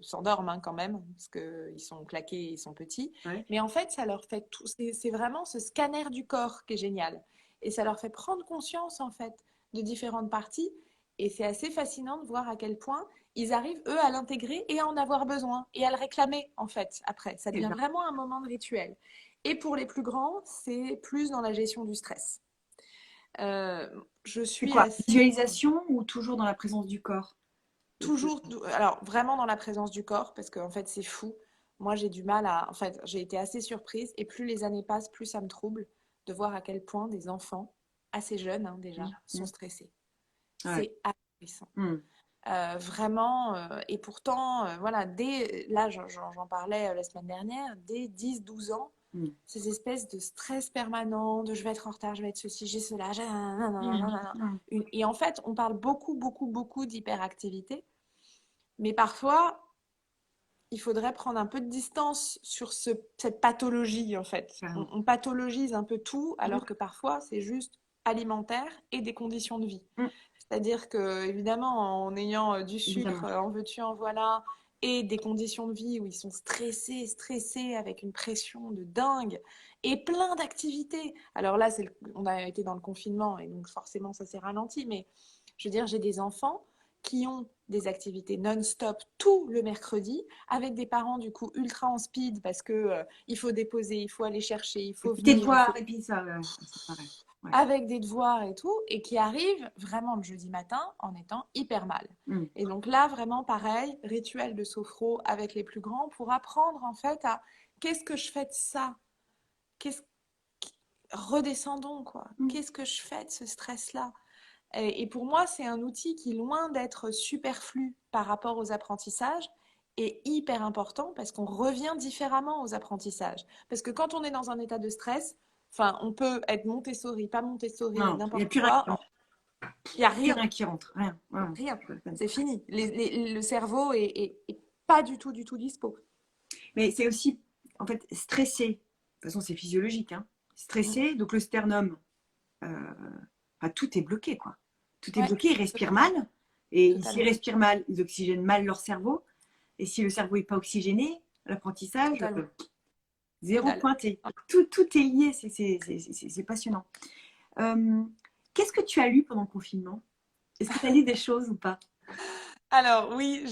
S2: s'endorment hein, quand même, parce qu'ils sont claqués, ils sont petits.
S1: Ouais.
S2: Mais en fait, ça leur fait tout. C'est vraiment ce scanner du corps qui est génial. Et ça leur fait prendre conscience, en fait, de différentes parties. Et c'est assez fascinant de voir à quel point ils arrivent, eux, à l'intégrer et à en avoir besoin et à le réclamer, en fait, après. Ça
S1: Eh
S2: devient
S1: ben,
S2: vraiment un moment de rituel. Et pour les plus grands, c'est plus dans la gestion du stress. Euh, je
S1: c'est
S2: suis
S1: quoi?
S2: assez
S1: Visualisation ou toujours dans la présence du corps?
S2: toujours, alors vraiment dans la présence du corps, parce qu'en fait c'est fou. Moi j'ai du mal à, en fait j'ai été assez surprise et plus les années passent, plus ça me trouble de voir à quel point des enfants assez jeunes hein, déjà
S1: Mm.
S2: sont
S1: Mm.
S2: stressés.
S1: Ouais.
S2: C'est ahurissant.
S1: Mm.
S2: Vraiment, et pourtant, voilà, là j'en parlais la semaine dernière, dès 10-12 ans,
S1: Mm.
S2: ces espèces de stress permanent, de je vais être en retard, je vais être ceci, j'ai cela,
S1: Mm. Mm.
S2: et en fait, on parle beaucoup, beaucoup, beaucoup d'hyperactivité, mais parfois, il faudrait prendre un peu de distance sur cette pathologie, en fait.
S1: Carrément.
S2: On pathologise un peu tout,
S1: Mm.
S2: alors que parfois, c'est juste alimentaire et des conditions de vie.
S1: Mm.
S2: C'est-à-dire que, évidemment, en ayant du sucre,
S1: Évidemment.
S2: en veux-tu, en voilà, et des conditions de vie où ils sont stressés, stressés, avec une pression de dingue, et plein d'activités. Alors là, on a été dans le confinement, et donc forcément, ça s'est ralenti, mais je veux dire, j'ai des enfants qui ont des activités non-stop tout le mercredi, avec des parents du coup ultra en speed parce que il faut déposer, il faut aller chercher, il faut
S1: Tes
S2: venir, il
S1: devoirs
S2: faut
S1: et puis ça, ouais, c'est pareil. Ouais.
S2: avec des devoirs et tout, et qui arrivent vraiment le jeudi matin en étant hyper mal.
S1: Mm.
S2: Et donc là, vraiment pareil, rituel de sophro avec les plus grands pour apprendre en fait à qu'est-ce que je fais de ça? Qu'est-ce Redescendons quoi.
S1: Mm.
S2: Qu'est-ce que je fais de ce stress-là? Et pour moi, c'est un outil qui, loin d'être superflu par rapport aux apprentissages, est hyper important parce qu'on revient différemment aux apprentissages. Parce que quand on est dans un état de stress, enfin, on peut être Montessori, pas Montessori,
S1: Non, il n'y a
S2: n'importe
S1: plus rien,
S2: quoi, il n'y a
S1: plus
S2: rien,
S1: rien qui rentre. Rien. Ouais,
S2: rien.
S1: ouais.
S2: C'est fini. Le cerveau est pas du tout dispo.
S1: Mais c'est aussi, en fait, stressé. De toute façon, c'est physiologique. Hein.
S2: Mm.
S1: Stressé, donc le sternum, euh, enfin, tout est bloqué, quoi. Tout est
S2: Ouais,
S1: bloqué, ils respirent
S2: totalement,
S1: mal. Et s'ils
S2: totalement,
S1: respirent mal, ils oxygènent mal leur cerveau. Et si le cerveau n'est pas oxygéné, l'apprentissage,
S2: totalement,
S1: zéro
S2: total.
S1: pointé. Tout est lié, c'est passionnant. Euh, Qu'est-ce que tu as lu pendant le confinement? Est-ce que tu as lu des choses ou pas?
S2: Alors oui,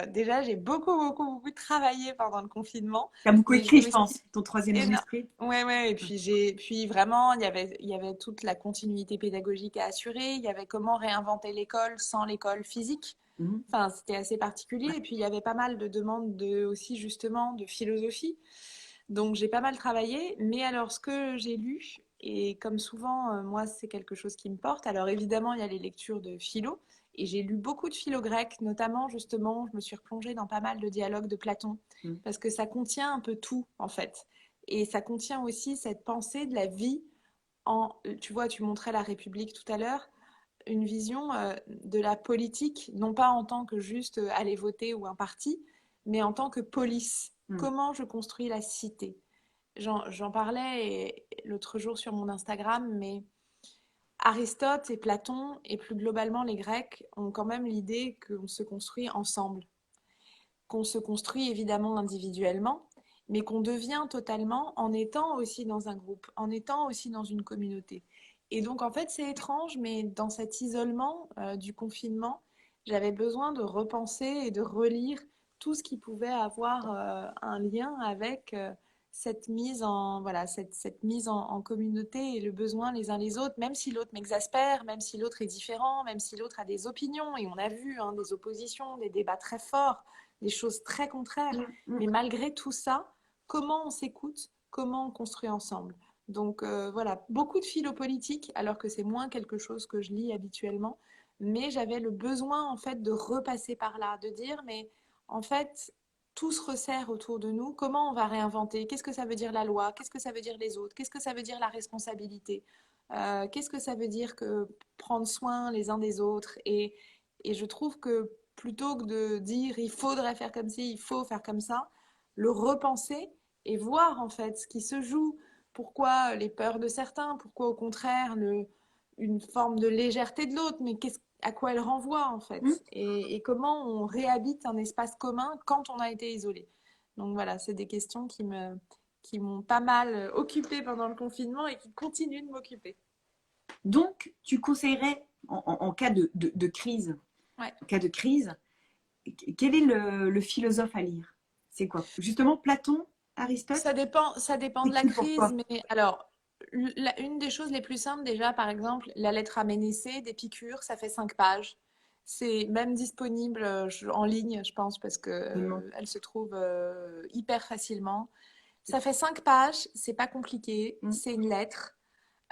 S2: déjà j'ai beaucoup travaillé pendant le confinement,
S1: Tu as beaucoup
S2: mais je
S1: écrit,
S2: me
S1: je
S2: suis
S1: pense, ton troisième œil
S2: éno-
S1: d'esprit.
S2: ouais ouais, et puis puis vraiment il y avait toute la continuité pédagogique à assurer, il y avait comment réinventer l'école sans l'école physique.
S1: Mhm.
S2: Enfin, c'était assez particulier
S1: Ouais.
S2: et puis il y avait pas mal de demandes de aussi justement de philosophie. Donc j'ai pas mal travaillé, mais alors ce que j'ai lu, et comme souvent, moi c'est quelque chose qui me porte, alors évidemment il y a les lectures de philo, et j'ai lu beaucoup de philo grec, notamment justement, je me suis replongée dans pas mal de dialogues de Platon,
S1: Mhm.
S2: parce que ça contient un peu tout en fait. Et ça contient aussi cette pensée de la vie tu vois, tu montrais la République tout à l'heure, une vision de la politique, non pas en tant que juste aller voter ou un parti, mais en tant que police.
S1: Mhm.
S2: Comment je construis la cité? J'en parlais l'autre jour sur mon Instagram, mais Aristote et Platon, et plus globalement les Grecs, ont quand même l'idée qu'on se construit ensemble, qu'on se construit évidemment individuellement, mais qu'on devient totalement en étant aussi dans un groupe, en étant aussi dans une communauté. Et donc, en fait, c'est étrange, mais dans cet isolement du confinement, j'avais besoin de repenser et de relire tout ce qui pouvait avoir un lien avec cette mise en, voilà, cette mise en communauté et le besoin les uns les autres, même si l'autre m'exaspère, même si l'autre est différent, même si l'autre a des opinions, et on a vu hein, des oppositions, des débats très forts, des choses très contraires, mais malgré tout ça, comment on s'écoute, comment on construit ensemble. Donc voilà, beaucoup de philo-politique, alors que c'est moins quelque chose que je lis habituellement, mais j'avais le besoin en fait de repasser par là, de dire mais en fait tout se resserre autour de nous, comment on va réinventer, qu'est-ce que ça veut dire la loi, qu'est-ce que ça veut dire les autres, qu'est-ce que ça veut dire la responsabilité, qu'est-ce que ça veut dire que prendre soin les uns des autres et je trouve que plutôt que de dire il faudrait faire comme ci, il faut faire comme ça, le repenser et voir en fait ce qui se joue, pourquoi les peurs de certains, pourquoi au contraire une forme de légèreté de l'autre, mais à quoi elle renvoie en fait, et comment on réhabite un espace commun quand on a été isolé. Donc voilà, c'est des questions qui m'ont pas mal occupée pendant le confinement et qui continuent de m'occuper.
S1: Donc, tu conseillerais, en cas de crise,
S2: Ouais.
S1: en cas de crise, quel est le philosophe à lire? C'est quoi? Justement, Platon, Aristote?
S2: Ça dépend
S1: C'est
S2: de la
S1: qui
S2: crise,
S1: pourquoi?
S2: mais alors, une des choses les plus simples déjà, par exemple, la lettre à Ménécée d'Épicure, ça fait 5 pages. C'est même disponible en ligne, je pense, parce que elle se trouve hyper facilement. Ça fait 5 pages, c'est pas compliqué, c'est une lettre.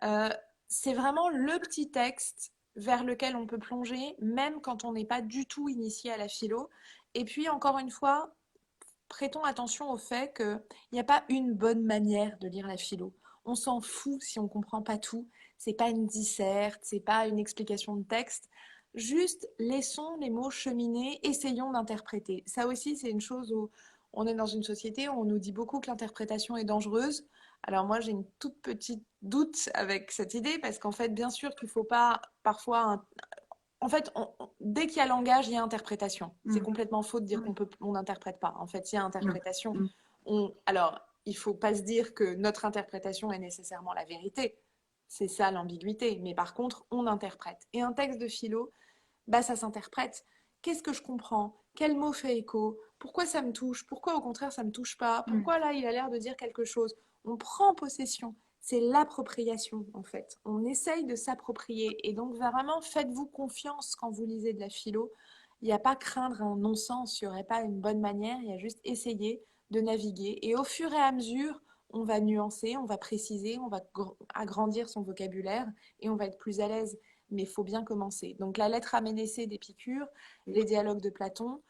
S2: Euh, c'est vraiment le petit texte vers lequel on peut plonger, même quand on n'est pas du tout initié à la philo. Et puis, encore une fois, prêtons attention au fait qu'il n'y a pas une bonne manière de lire la philo. On s'en fout si on ne comprend pas tout. C'est pas une disserte, c'est pas une explication de texte. Juste laissons les mots cheminer, essayons d'interpréter. Ça aussi, c'est une chose où on est dans une société où on nous dit beaucoup que l'interprétation est dangereuse. Alors moi, j'ai une toute petite doute avec cette idée parce qu'en fait, bien sûr qu'il ne faut pas parfois en fait, dès qu'il y a langage, il y a interprétation. C'est complètement faux de dire on n'interprète pas. En fait, il y a interprétation. Alors, il ne faut pas se dire que notre interprétation est nécessairement la vérité. C'est ça l'ambiguïté. Mais par contre, on interprète. Et un texte de philo, bah, ça s'interprète. Qu'est-ce que je comprends? Quel mot fait écho? Pourquoi ça me touche? Pourquoi au contraire ça me touche pas? Pourquoi là il a l'air de dire quelque chose? On prend possession. C'est l'appropriation en fait. On essaye de s'approprier. Et donc vraiment, faites-vous confiance quand vous lisez de la philo. Il n'y a pas craindre un non-sens, il n'y aurait pas une bonne manière, il y a juste essayer de naviguer. Et au fur et à mesure, on va nuancer, on va préciser, on va agrandir son vocabulaire et on va être plus à l'aise, mais il faut bien commencer. Donc la lettre à Ménécée d'Épicure, les dialogues de Platon,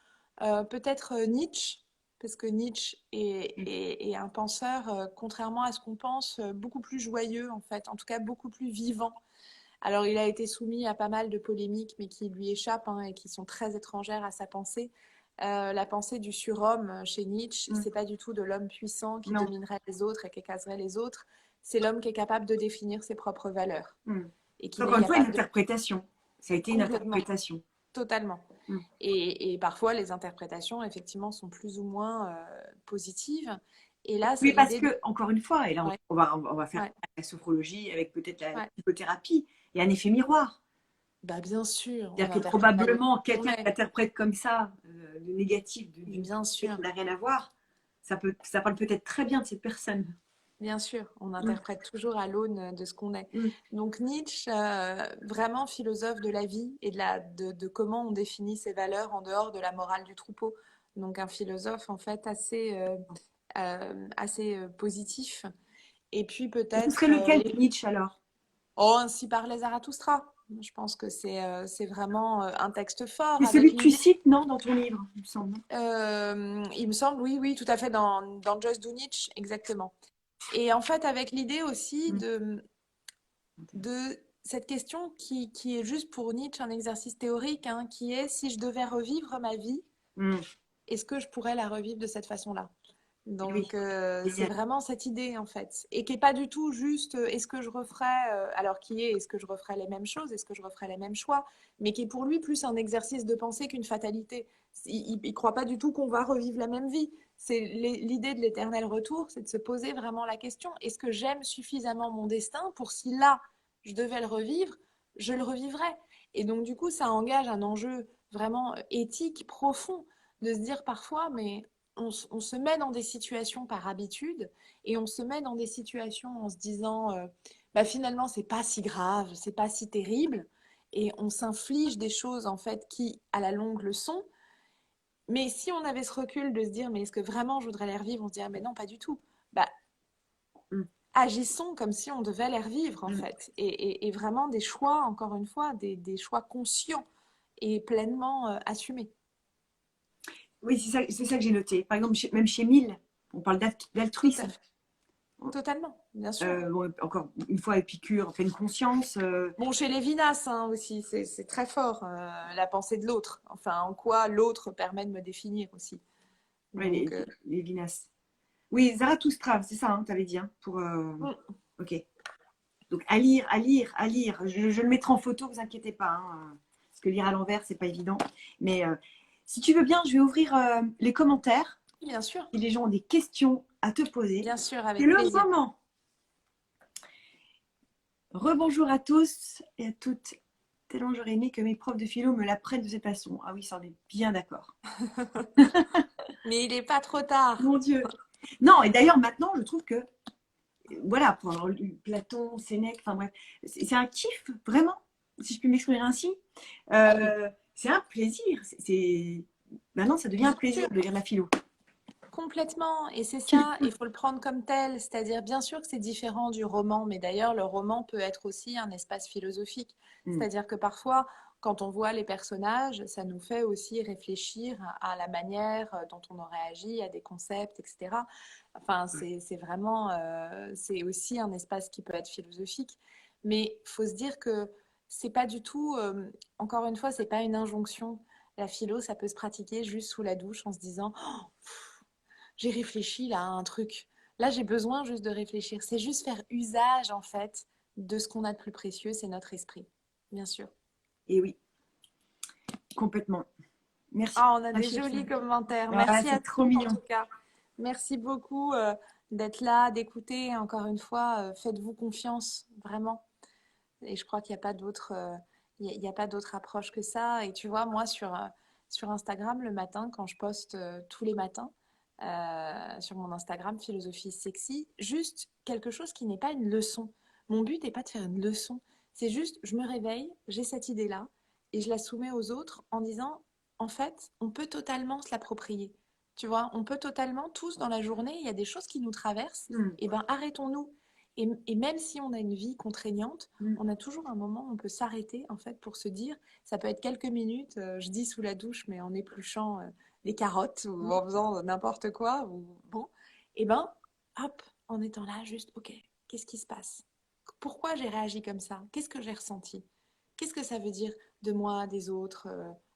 S2: peut-être Nietzsche, parce que Nietzsche est un penseur, contrairement à ce qu'on pense, beaucoup plus joyeux en fait, en tout cas beaucoup plus vivant. Alors il a été soumis à pas mal de polémiques, mais qui lui échappent hein, et qui sont très étrangères à sa pensée. La pensée du surhomme chez Nietzsche, c'est pas du tout de l'homme puissant qui dominerait les autres et qui écraserait les autres. C'est l'homme qui est capable de définir ses propres valeurs et qui
S1: Encore
S2: n'est
S1: une fois, une
S2: capable de
S1: interprétation. Ça a été une
S2: complètement,
S1: interprétation.
S2: totalement. Et parfois, les interprétations, effectivement, sont plus ou moins positives. Et là,
S1: Oui,
S2: c'est
S1: parce
S2: l'idée de...
S1: que, encore une fois, et là,
S2: Ouais,
S1: on va faire
S2: ouais,
S1: la sophrologie avec peut-être la
S2: ouais.
S1: psychothérapie. Il y a un effet miroir.
S2: Bah, bien sûr, on
S1: C'est-à-dire que
S2: n'interprète pas les
S1: probablement,
S2: qu'on
S1: quelqu'un qui
S2: est.
S1: interprète comme ça le négatif d'une
S2: Bien
S1: pensée
S2: sûr,
S1: qui n'a rien à voir, ça parle peut-être très bien de cette personne.
S2: bien sûr, on
S1: Mm,
S2: interprète toujours à l'aune de ce qu'on est.
S1: mm.
S2: Donc Nietzsche, vraiment philosophe de la vie et de comment on définit ses valeurs en dehors de la morale du troupeau. Donc un philosophe en fait assez positif. Et puis
S1: Et ce serait
S2: peut-être
S1: lequel, Nietzsche, alors?
S2: Oh, ainsi parlait Zarathustra. Je pense que c'est vraiment un texte fort
S1: C'est celui
S2: avec
S1: que tu
S2: l'idée.
S1: cites, non, dans ton livre, il me semble.
S2: Il me semble, oui, oui, tout à fait, dans Just Do Nietzsche, exactement. Et en fait, avec l'idée aussi
S1: Mm.
S2: de cette question qui est juste pour Nietzsche un exercice théorique, hein, qui est si je devais revivre ma vie,
S1: Mm.
S2: est-ce que je pourrais la revivre de cette façon-là?
S1: Oui,
S2: Donc, c'est
S1: génial.
S2: vraiment cette idée, en fait. Et qui n'est pas du tout juste est-ce que je referais, alors qui est est-ce que je referais les mêmes choses, est-ce que je referais les mêmes choix, mais qui est pour lui plus un exercice de pensée qu'une fatalité. Il ne croit pas du tout qu'on va revivre la même vie, c'est l'idée de l'éternel retour, c'est de se poser vraiment la question, est-ce que j'aime suffisamment mon destin pour si là, je devais le revivre, je le revivrais? Et donc, du coup, ça engage un enjeu vraiment éthique profond de se dire parfois, mais on se met dans des situations par habitude et on se met dans des situations en se disant, bah, finalement, c'est pas si grave, c'est pas si terrible. Et on s'inflige des choses en fait qui, à la longue, le sont. Mais si on avait ce recul de se dire, mais est-ce que vraiment je voudrais les revivre? On se dirait, mais non, pas du tout. Bah,
S1: Mm.
S2: agissons comme si on devait les revivre, en
S1: Mm.
S2: fait. Et vraiment des choix, encore une fois, des choix conscients et pleinement assumés.
S1: Oui, c'est ça que j'ai noté. Par exemple, même chez Mill, on parle
S2: Tout à
S1: d'altruisme.
S2: fait. Totalement, bien sûr.
S1: Bon, encore une fois, Épicure, pleine conscience.
S2: Bon, chez Lévinas hein, aussi, c'est très fort, la pensée de l'autre. Enfin, en quoi l'autre permet de me définir aussi.
S1: Ouais,
S2: Donc,
S1: les Vinas. Oui, Zarathustra, c'est ça, tu avais dit. Hein,
S2: mm,
S1: Ok. Donc, à lire, à lire, à lire. Je le mettrai en photo, vous inquiétez pas. Parce que lire à l'envers, c'est pas évident. Mais si tu veux bien, je vais ouvrir les commentaires.
S2: bien sûr,
S1: Si les gens ont des questions à te poser,
S2: bien sûr,
S1: c'est
S2: avec
S1: le
S2: plaisir.
S1: moment. Rebonjour à tous et à toutes. Tellement j'aurais aimé que mes profs de philo me l'apprennent de cette façon. Ah oui, ça, on est bien d'accord.
S2: Mais il n'est pas trop tard.
S1: Mon Dieu. Non, et d'ailleurs, maintenant, je trouve que, voilà, pour avoir lu Platon, Sénèque, enfin bref, c'est un kiff, vraiment, si je puis m'exprimer ainsi.
S2: Ah oui,
S1: C'est un plaisir. Maintenant, ça devient un
S2: bien
S1: plaisir
S2: sûr.
S1: de lire la philo.
S2: Complètement, et c'est ça, il faut le prendre comme tel, c'est-à-dire bien sûr que c'est différent du roman, mais d'ailleurs le roman peut être aussi un espace philosophique,
S1: Mm.
S2: c'est-à-dire que parfois quand on voit les personnages, ça nous fait aussi réfléchir à la manière dont on aurait agi, à des concepts, etc. Enfin, c'est vraiment, c'est aussi un espace qui peut être philosophique, mais il faut se dire que c'est pas du tout, encore une fois, c'est pas une injonction. La philo, ça peut se pratiquer juste sous la douche en se disant j'ai réfléchi là à un truc. Là, j'ai besoin juste de réfléchir. C'est juste faire usage, en fait, de ce qu'on a de plus précieux, c'est notre esprit, bien sûr.
S1: Et oui, complètement. Merci
S2: Ah,
S1: pour
S2: on a
S1: ta
S2: des
S1: chef.
S2: jolis commentaires.
S1: Ah,
S2: Merci à
S1: c'est trop
S2: tous, en
S1: mignon.
S2: tout cas. Merci beaucoup d'être là, d'écouter. Encore une fois, faites-vous confiance, vraiment. Et je crois qu'il n'y a pas d'autre, il y a pas d'autre approche que ça. Et tu vois, moi, sur Instagram, le matin, quand je poste tous les matins, sur mon Instagram, Philosophie Sexy, juste quelque chose qui n'est pas une leçon. Mon but n'est pas de faire une leçon. C'est juste, je me réveille, j'ai cette idée-là, et je la soumets aux autres en disant, en fait, on peut totalement se l'approprier. Tu vois, on peut totalement, tous dans la journée, il y a des choses qui nous traversent,
S1: Mm.
S2: et ben arrêtons-nous. Et même si on a une vie contraignante,
S1: Mm.
S2: on a toujours un moment où on peut s'arrêter en fait pour se dire, ça peut être quelques minutes, je dis sous la douche, mais en épluchant les carottes ou
S1: Mm.
S2: en faisant n'importe quoi, ou bon, et ben, hop, en étant là, juste, ok, qu'est-ce qui se passe? Pourquoi j'ai réagi comme ça? Qu'est-ce que j'ai ressenti? Qu'est-ce que ça veut dire de moi, des autres,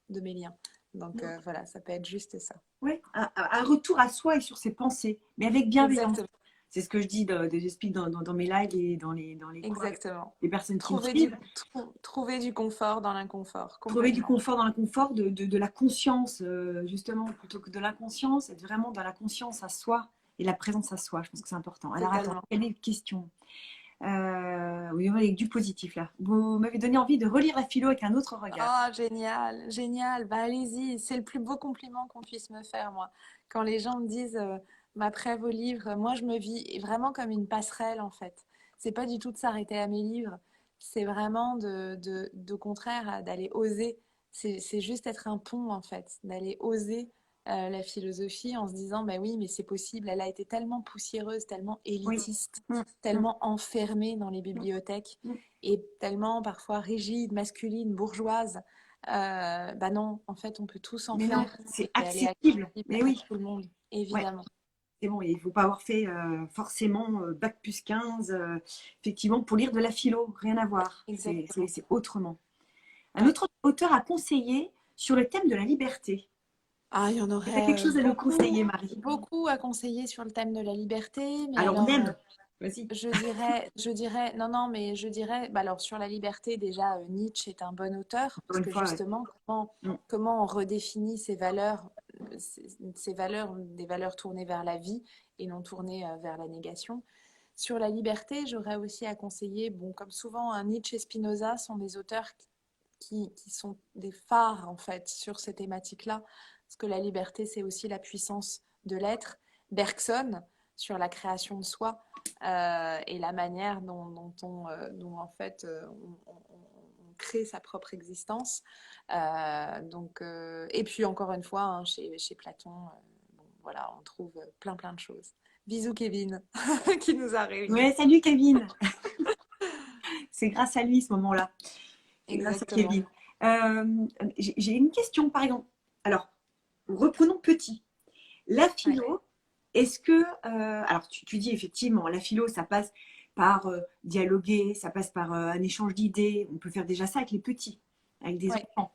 S2: de mes liens? Donc
S1: Mm.
S2: voilà, ça peut être juste ça.
S1: Ouais, un retour à soi et sur ses pensées, mais avec bienveillance.
S2: Exactement,
S1: C'est ce que je dis, j'explique dans mes lives et dans les cours avec
S2: exactement.
S1: les personnes qui me
S2: Trouver du,
S1: suivent.
S2: trouver du confort dans l'inconfort,
S1: Trouver du
S2: complètement.
S1: confort dans l'inconfort, de la conscience, justement, plutôt que de l'inconscience, être vraiment dans la conscience à soi et la présence à soi. Je pense que c'est important. Alors attends,
S2: Totalement.
S1: quelle est la question? Oui, avec du positif là. Vous m'avez donné envie de relire la philo avec un autre regard.
S2: Oh, génial, génial. Bah, allez-y. C'est le plus beau compliment qu'on puisse me faire, moi. Quand les gens me disent, après vos livres, moi, je me vis vraiment comme une passerelle, en fait. C'est pas du tout de s'arrêter à mes livres. C'est vraiment de contraire, d'aller oser. C'est juste être un pont, en fait. D'aller oser la philosophie en se disant, bah oui, mais c'est possible. Elle a été tellement poussiéreuse, tellement
S1: Oui.
S2: élitiste,
S1: Mm, mm,
S2: tellement enfermée dans les
S1: mm,
S2: bibliothèques
S1: mm.
S2: et tellement parfois rigide, masculine, bourgeoise. Bah non, en fait, on peut tous en
S1: Mais non,
S2: faire
S1: c'est
S2: et aller
S1: accessible.
S2: accessible
S1: Mais
S2: à
S1: oui,
S2: tout le monde,
S1: ouais.
S2: évidemment.
S1: C'est bon, il ne faut pas avoir fait forcément bac plus 15, effectivement, pour lire de la philo, rien à voir.
S2: Exactement.
S1: C'est autrement. Un
S2: Ouais.
S1: autre auteur a conseillé sur le thème de la liberté.
S2: Ah, il y en
S1: Tu as
S2: aurait
S1: quelque chose à nous
S2: beaucoup,
S1: conseiller, Marie?
S2: beaucoup à conseiller sur le thème de la liberté, mais
S1: Alors,
S2: alors,
S1: même. Vas-y.
S2: non, non, mais je dirais, bah alors sur la liberté, déjà, Nietzsche est un bon auteur,
S1: Encore
S2: parce
S1: une
S2: que
S1: fois,
S2: justement,
S1: mm,
S2: comment on redéfinit ces valeurs ces valeurs, des valeurs tournées vers la vie et non tournées vers la négation. Sur la liberté, j'aurais aussi à conseiller, bon, comme souvent, Nietzsche et Spinoza sont des auteurs qui sont des phares, en fait, sur ces thématiques-là. Parce que la liberté, c'est aussi la puissance de l'être. Bergson, sur la création de soi, et la manière dont en fait, on crée sa propre existence. Et puis, encore une fois, hein, chez Platon, bon, voilà, on trouve plein de choses. Bisous Kevin, qui nous a réunis.
S1: Ouais, salut Kevin. C'est grâce à lui ce moment-là. C'est grâce à
S2: Exactement.
S1: Kevin. J'ai une question, par exemple. Alors, reprenons petit. La
S2: Ouais.
S1: philo, est-ce que... alors, tu dis effectivement, la philo, ça passe par dialoguer, ça passe par un échange d'idées. On peut faire déjà ça avec les petits, avec des
S2: Ouais.
S1: enfants.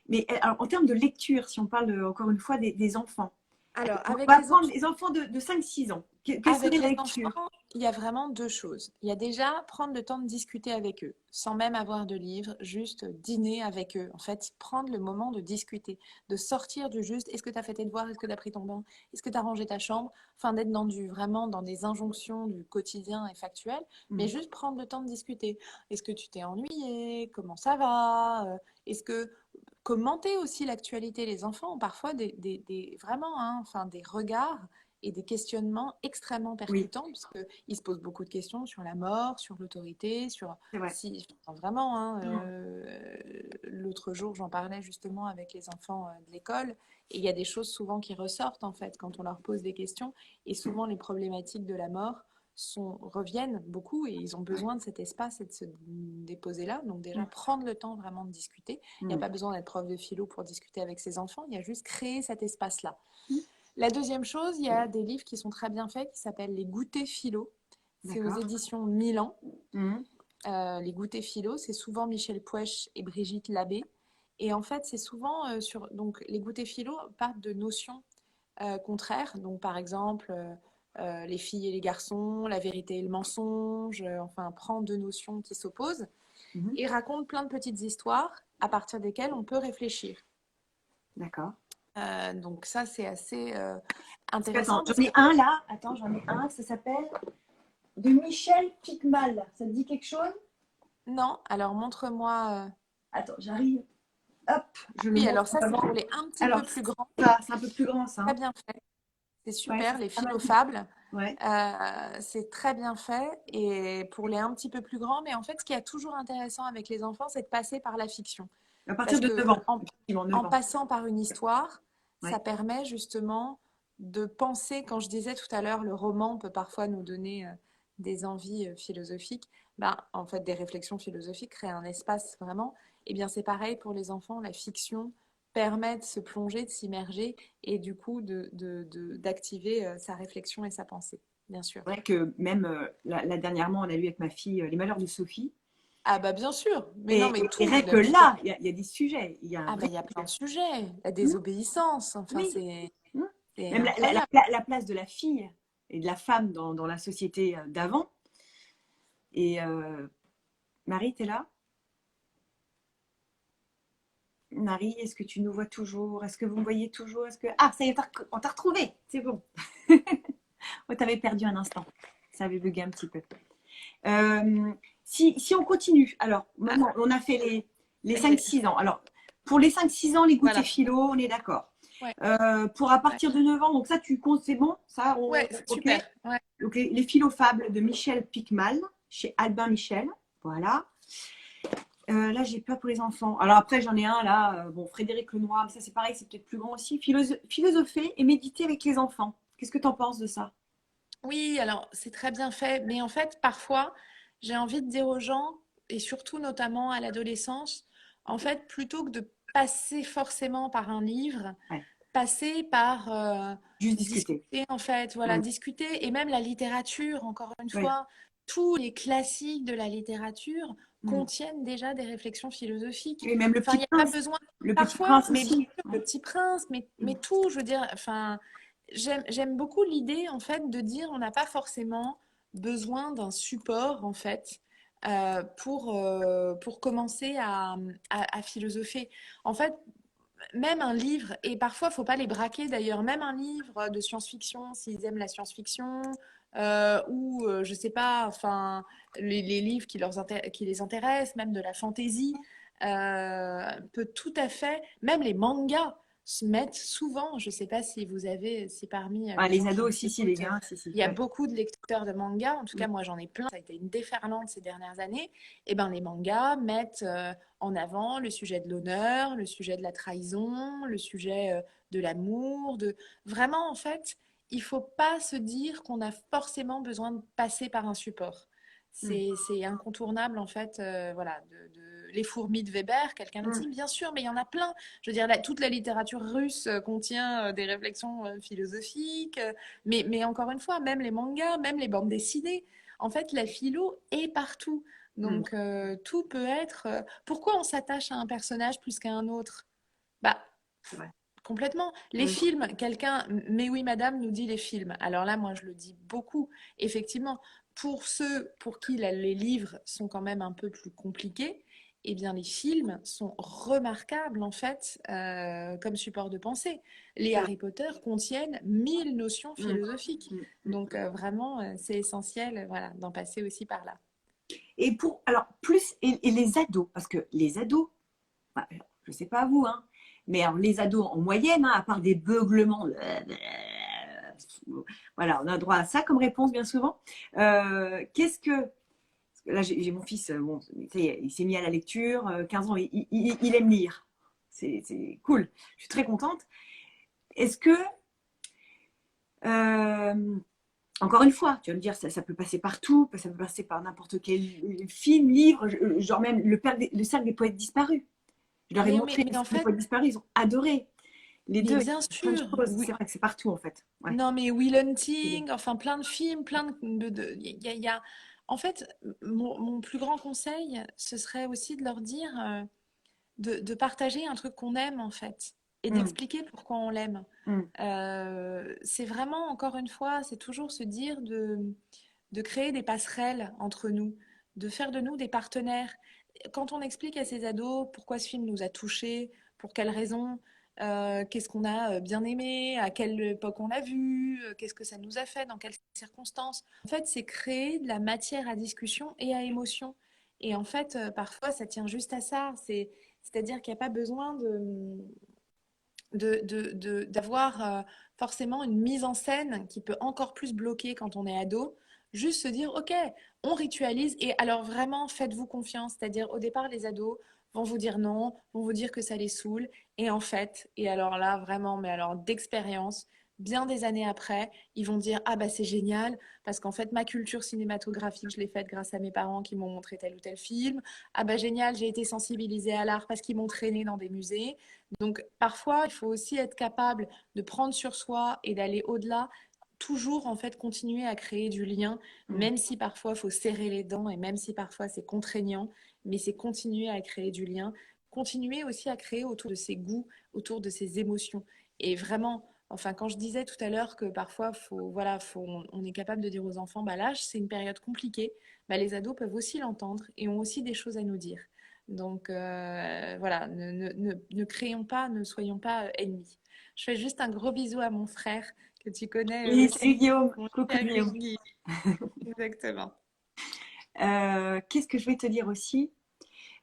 S1: Mais alors, en termes de lecture, si on parle encore une fois des enfants,
S2: Alors,
S1: on
S2: avec
S1: va
S2: les
S1: prendre
S2: enfants,
S1: les enfants de 5-6 ans. Quelle serait
S2: Avec
S1: la
S2: les
S1: lecture?
S2: enfants, il y a vraiment deux choses. Il y a déjà prendre le temps de discuter avec eux, sans même avoir de livre, juste dîner avec eux. En fait, prendre le moment de discuter, de sortir du juste. Est-ce que tu as fait tes devoirs? Est-ce que tu as pris ton bain? Est-ce que tu as rangé ta chambre? Enfin, d'être vraiment dans des injonctions du quotidien et factuel, mais
S1: Mm.
S2: juste prendre le temps de discuter. Est-ce que tu t'es ennuyé? Comment ça va? Est-ce que commenter aussi l'actualité? Les enfants ont parfois vraiment, hein, enfin, des regards et des questionnements extrêmement
S1: Oui,
S2: percutants, parce qu'ils se posent beaucoup de questions sur la mort, sur l'autorité, sur
S1: c'est vrai.
S2: si, enfin, vraiment, hein,
S1: Mm.
S2: l'autre jour, j'en parlais justement avec les enfants de l'école, et il y a des choses souvent qui ressortent en fait quand on leur pose des questions, et souvent les problématiques de la mort reviennent beaucoup, et ils ont besoin de cet espace et de se déposer là. Donc déjà,
S1: Mm.
S2: prendre le temps vraiment de discuter. Il n'y a
S1: Mm.
S2: pas besoin d'être prof de philo pour discuter avec ses enfants, il y a juste créer cet espace-là.
S1: Mm.
S2: La deuxième chose, il y a des livres qui sont très bien faits qui s'appellent Les Goûters philo. C'est aux
S1: D'accord.
S2: éditions Milan.
S1: Mm.
S2: Les Goûters philo, c'est souvent Michel Puech et Brigitte Labbé. Et en fait, c'est souvent sur. Donc, les Goûters philo partent de notions contraires. Donc, par exemple, les filles et les garçons, la vérité et le mensonge. Enfin, prend deux notions qui s'opposent
S1: Mhm.
S2: et raconte plein de petites histoires à partir desquelles on peut réfléchir.
S1: D'accord.
S2: Donc, ça, c'est assez
S1: Parce que, attends,
S2: intéressant parce
S1: j'en
S2: que
S1: ai un là. Attends, j'en ai un. Ça s'appelle de Michel Piquemal. Ça te dit quelque chose?
S2: non, alors montre-moi.
S1: Attends, j'arrive. Hop, je le
S2: Oui,
S1: montre
S2: alors
S1: en
S2: ça, c'est
S1: avant.
S2: pour les un petit
S1: Alors,
S2: peu plus grands.
S1: ça, c'est un peu plus grand, ça.
S2: Très
S1: Hein.
S2: bien fait. C'est
S1: Ouais, ça,
S2: super, les
S1: c'est pas mal.
S2: philofables.
S1: Ouais.
S2: C'est très bien fait. Et pour les un petit peu plus grands, mais en fait, ce qui est toujours intéressant avec les enfants, c'est de passer par la fiction.
S1: À partir
S2: Parce
S1: de
S2: que
S1: 9 ans.
S2: en,
S1: Effectivement, 9
S2: en
S1: ans.
S2: passant par une histoire, ça
S1: Ouais.
S2: permet justement de penser, quand je disais tout à l'heure, le roman peut parfois nous donner des envies philosophiques, ben, en fait, des réflexions philosophiques, créer un espace vraiment. Eh bien, c'est pareil pour les enfants, la fiction permet de se plonger, de s'immerger et du coup d'activer sa réflexion et sa pensée, bien sûr.
S1: C'est vrai que même là, dernièrement, on a lu avec ma fille Les Malheurs de Sophie.
S2: Ah bah bien sûr, mais non,
S1: Et,
S2: mais
S1: et
S2: tout,
S1: rien que là, il y a des sujets. Il y a un
S2: ah bah
S1: vrai
S2: il y a plein
S1: sujet.
S2: de sujets, la
S1: Hmm.
S2: désobéissance, enfin
S1: Oui. Hmm.
S2: c'est
S1: Même
S2: incroyable.
S1: la place de la fille et de la femme dans la société d'avant. Et Marie, t'es là? Marie, est-ce que tu nous vois toujours? Est-ce que vous me voyez toujours? Est-ce que... Ah, ça y est, on t'a retrouvé. C'est bon. On t'avait perdu un instant. Ça avait bugué un petit peu. Euh, si on continue, alors
S2: Ah,
S1: maintenant, on a fait les
S2: ça y est,
S1: 5-6 ans. Alors, pour les 5-6 ans, les goûters
S2: voilà.
S1: philo, on est d'accord.
S2: Ouais,
S1: Pour à
S2: ouais,
S1: partir de 9 ans, donc ça, tu comptes, c'est bon? Ça,
S2: ouais, c'est
S1: ok.
S2: super. Ouais.
S1: Donc, les philofables de Michel Piquemal, chez Albin Michel. Voilà. Là, j'ai peur pour les enfants. Alors après, j'en ai un là, bon, Frédéric Lenoir, mais ça c'est pareil, c'est peut-être plus grand aussi. Philosopher et méditer avec les enfants. Qu'est-ce que tu en penses de ça?
S2: Oui, alors c'est très bien fait, mais en fait, parfois, j'ai envie de dire aux gens, et surtout notamment à l'adolescence, en fait, plutôt que de passer forcément par un livre,
S1: Ouais,
S2: passer par
S1: juste discuter.
S2: discuter, en fait, voilà,
S1: Mm.
S2: discuter, et même la littérature, encore une
S1: Ouais.
S2: fois, tous les classiques de la littérature
S1: Mm.
S2: contiennent déjà des réflexions philosophiques.
S1: Et même le
S2: Enfin,
S1: petit
S2: il n'y a pas
S1: prince.
S2: besoin,
S1: Le petit
S2: parfois,
S1: prince
S2: mais bien
S1: aussi.
S2: sûr,
S1: Ouais.
S2: le petit prince,
S1: Mm.
S2: mais tout, je veux dire, enfin, j'aime beaucoup l'idée, en fait, de dire on n'a pas forcément besoin d'un support, en fait, pour commencer à philosopher. En fait, même un livre, et parfois, il ne faut pas les braquer d'ailleurs, même un livre de science-fiction, s'ils aiment la science-fiction, ou je ne sais pas, enfin, les livres qui les intéressent, même de la fantaisie, peut tout à fait, même les mangas se mettent souvent, je ne sais pas si vous avez, si parmi
S1: Ah,
S2: les
S1: les
S2: gens qui
S1: ados
S2: nous
S1: aussi, si, les
S2: écoutent,
S1: gars, si, si.
S2: il y a
S1: Ouais.
S2: beaucoup de lecteurs de mangas, en tout cas moi j'en ai plein, ça a été une déferlante ces dernières années, et ben les mangas mettent en avant le sujet de l'honneur, le sujet de la trahison, le sujet de l'amour, de vraiment en fait, il faut pas se dire qu'on a forcément besoin de passer par un support.
S1: Mm.
S2: C'est incontournable en fait, voilà, les fourmis de Weber, quelqu'un le
S1: Mm.
S2: dit, bien sûr, mais il y en a plein. Je veux dire, toute la littérature russe contient des réflexions philosophiques, mais encore une fois, même les mangas, même les bandes dessinées, en fait, la philo est partout.
S1: Mm.
S2: Donc, tout peut être. Pourquoi on s'attache à un personnage plus qu'à un autre? Bah,
S1: C'est vrai.
S2: complètement. Les
S1: Mm.
S2: films, quelqu'un, mais oui, madame, nous dit les films. Alors là, moi, je le dis beaucoup. Effectivement, pour ceux pour qui les livres sont quand même un peu plus compliqués, eh bien, les films sont remarquables, en fait, comme support de pensée. Les
S1: C'est vrai.
S2: Harry Potter contiennent 1000 notions
S1: Mm.
S2: philosophiques.
S1: Mm. Mm.
S2: Donc, vraiment, c'est essentiel, voilà, d'en passer aussi par là.
S1: Et alors, et les ados, parce que les ados, enfin, je sais pas vous, hein, mais alors, les ados en moyenne, hein, à part des beuglements, voilà, on a droit à ça comme réponse bien souvent. Qu'est-ce que, là j'ai mon fils, bon, ça y est, il s'est mis à la lecture, 15 ans, il aime lire. C'est cool, je suis très contente. Est-ce que, euh, encore une fois, tu vas me dire, ça peut passer partout, ça peut passer par n'importe quel film, livre, genre même le cercle des poètes disparus. Je leur ai montré le
S2: Mais en
S1: cercle des
S2: fait,
S1: poètes disparus, ils ont adoré. Les
S2: mais
S1: deux,
S2: bien
S1: plein de
S2: sûr,
S1: choses.
S2: oui.
S1: C'est vrai que c'est partout en fait. Ouais.
S2: Non, mais Will Hunting, enfin plein de films, plein il y a- En fait, mon plus grand conseil, ce serait aussi de leur dire de partager un truc qu'on aime en fait et
S1: Mm,
S2: d'expliquer pourquoi on l'aime.
S1: mm,
S2: C'est vraiment, encore une fois, c'est toujours se dire de créer des passerelles entre nous, de faire de nous des partenaires. Quand on explique à ces ados pourquoi ce film nous a touchés, pour quelles raisons, qu'est-ce qu'on a bien aimé, à quelle époque on l'a vu, qu'est-ce que ça nous a fait, dans quelles circonstances. En fait, c'est créer de la matière à discussion et à émotion. Et en fait, parfois, ça tient juste à ça. C'est-à-dire qu'il n'y a pas besoin d'avoir forcément une mise en scène qui peut encore plus bloquer quand on est ado. Juste se dire, OK, on ritualise et alors vraiment faites-vous confiance. C'est-à-dire au départ, les ados vont vous dire non, vont vous dire que ça les saoule. Et en fait, et alors là, vraiment, mais alors d'expérience, bien des années après, ils vont dire, ah bah c'est génial, parce qu'en fait, ma culture cinématographique, je l'ai faite grâce à mes parents qui m'ont montré tel ou tel film. Ah bah génial, j'ai été sensibilisée à l'art parce qu'ils m'ont traîné dans des musées. Donc parfois, il faut aussi être capable de prendre sur soi et d'aller au-delà, toujours en fait continuer à créer du lien,
S1: mm.
S2: même si parfois il faut serrer les dents et même si parfois c'est contraignant, mais c'est continuer à créer du lien, continuer aussi à créer autour de ses goûts, autour de ses émotions. Et vraiment, enfin quand je disais tout à l'heure que parfois on est capable de dire aux enfants, bah l'âge c'est une période compliquée, bah, les ados peuvent aussi l'entendre et ont aussi des choses à nous dire. Donc voilà, ne créons pas, ne soyons pas ennemis. Je fais juste un gros bisou à mon frère que tu connais
S1: Oui, salut
S2: aussi,
S1: Guillaume.
S2: mon
S1: Coucou
S2: cher
S1: Guillaume.
S2: Guy. Exactement.
S1: Qu'est-ce que je vais te dire aussi?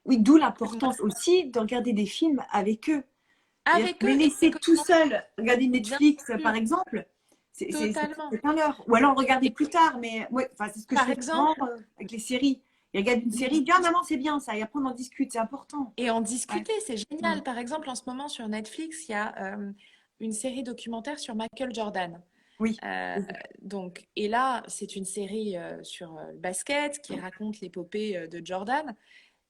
S1: Oui, d'où
S2: Excuse-moi.
S1: l'importance aussi de regarder des films avec eux. C'est-à-dire
S2: Avec
S1: que les
S2: eux,
S1: laisser tout
S2: exactement.
S1: seuls, regarder
S2: Bien
S1: Netflix
S2: sûr,
S1: par exemple,
S2: totalement.
S1: c'est pas l'heure. Ou alors regarder
S2: Et
S1: plus tard, mais ouais, enfin, c'est ce que je
S2: par
S1: fais souvent
S2: exemple,
S1: avec les séries. Ils regardent une
S2: mais
S1: série, ils disent ah maman c'est bien ça, et après on en discute, c'est important.
S2: et en
S1: Ouais.
S2: discuter, c'est
S1: Mm.
S2: génial. Par exemple, en ce moment sur Netflix, il y a une série documentaire sur Michael Jordan.
S1: Oui.
S2: Euh, donc, et là, c'est une série sur le basket qui raconte l'épopée de Jordan.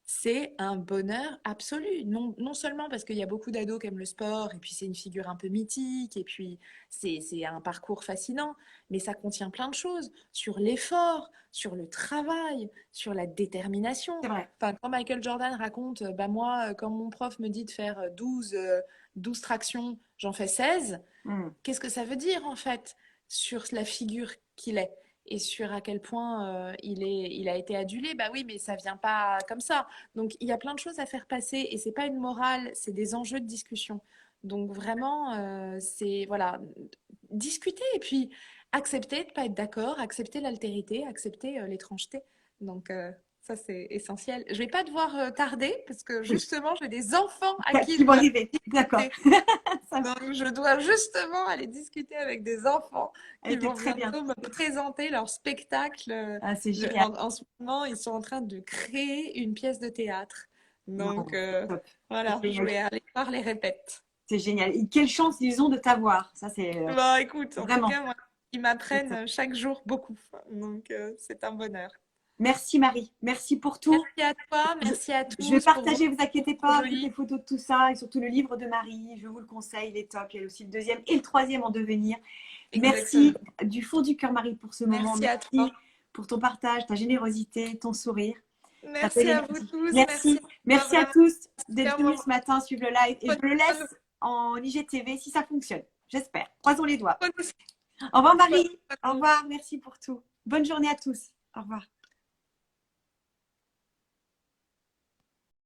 S2: C'est un bonheur absolu. Non, non seulement parce qu'il y a beaucoup d'ados qui aiment le sport, et puis c'est une figure un peu mythique, et puis c'est un parcours fascinant, mais ça contient plein de choses sur l'effort, sur le travail, sur la détermination.
S1: C'est vrai.
S2: Enfin, quand Michael Jordan raconte, bah moi, quand mon prof me dit de faire 12 tractions, j'en fais 16.
S1: Mm.
S2: Qu'est-ce que ça veut dire en fait sur la figure qu'il est? et sur à quel point il a été adulé. Bah oui, mais ça vient pas comme ça. Donc il y a plein de choses à faire passer et c'est pas une morale, c'est des enjeux de discussion. Donc vraiment, c'est voilà, discuter et puis accepter de pas être d'accord, accepter l'altérité, accepter l'étrangeté. Donc ça c'est essentiel. Je vais pas devoir tarder parce que
S1: Oui,
S2: justement j'ai des enfants à qui
S1: qui
S2: je
S1: vont
S2: dois
S1: arriver. D'accord.
S2: discuter.
S1: Ça
S2: Donc, je dois justement aller discuter avec des enfants qui
S1: était
S2: vont
S1: très bien.
S2: bientôt me présenter leur spectacle.
S1: Ah, c'est génial.
S2: En ce moment, ils sont en train de créer une pièce de théâtre. Donc,
S1: Waouh, top. C'est
S2: voilà, je
S1: génial.
S2: vais aller voir les répètes.
S1: C'est génial. Et quelle chance ils ont de t'avoir. Ça, c'est
S2: Bon, écoute, en tout
S1: vraiment.
S2: cas, moi, ils
S1: C'est top.
S2: m'apprennent chaque jour beaucoup. Donc, c'est un bonheur.
S1: Merci Marie. Merci pour tout.
S2: Merci à toi,
S1: Je,
S2: merci à
S1: je vais
S2: tous pour vos
S1: partager, vous inquiétez
S2: trop
S1: pas, toutes
S2: jolis.
S1: les photos de tout ça et surtout le livre de Marie. Je vous le conseille, il est top. Il y a aussi le deuxième et le troisième en devenir.
S2: Exactement.
S1: Merci du fond du cœur, Marie, pour ce moment.
S2: Merci à
S1: Merci
S2: toi.
S1: pour ton partage, ta générosité, ton sourire. Ta belle
S2: Merci à vous
S1: énergie.
S2: tous. Merci
S1: Merci.
S2: à toi,
S1: Merci à
S2: vraiment.
S1: tous d'être
S2: Super
S1: venus
S2: moment.
S1: ce matin suivre le live. Et je
S2: Prenez
S1: le
S2: soin de
S1: laisse en IGTV si ça fonctionne. J'espère. Croisons les doigts.
S2: vous.
S1: Au revoir,
S2: Prenez
S1: Marie.
S2: soin
S1: Au
S2: de vous.
S1: revoir. Merci pour tout. Bonne journée à tous. Au revoir.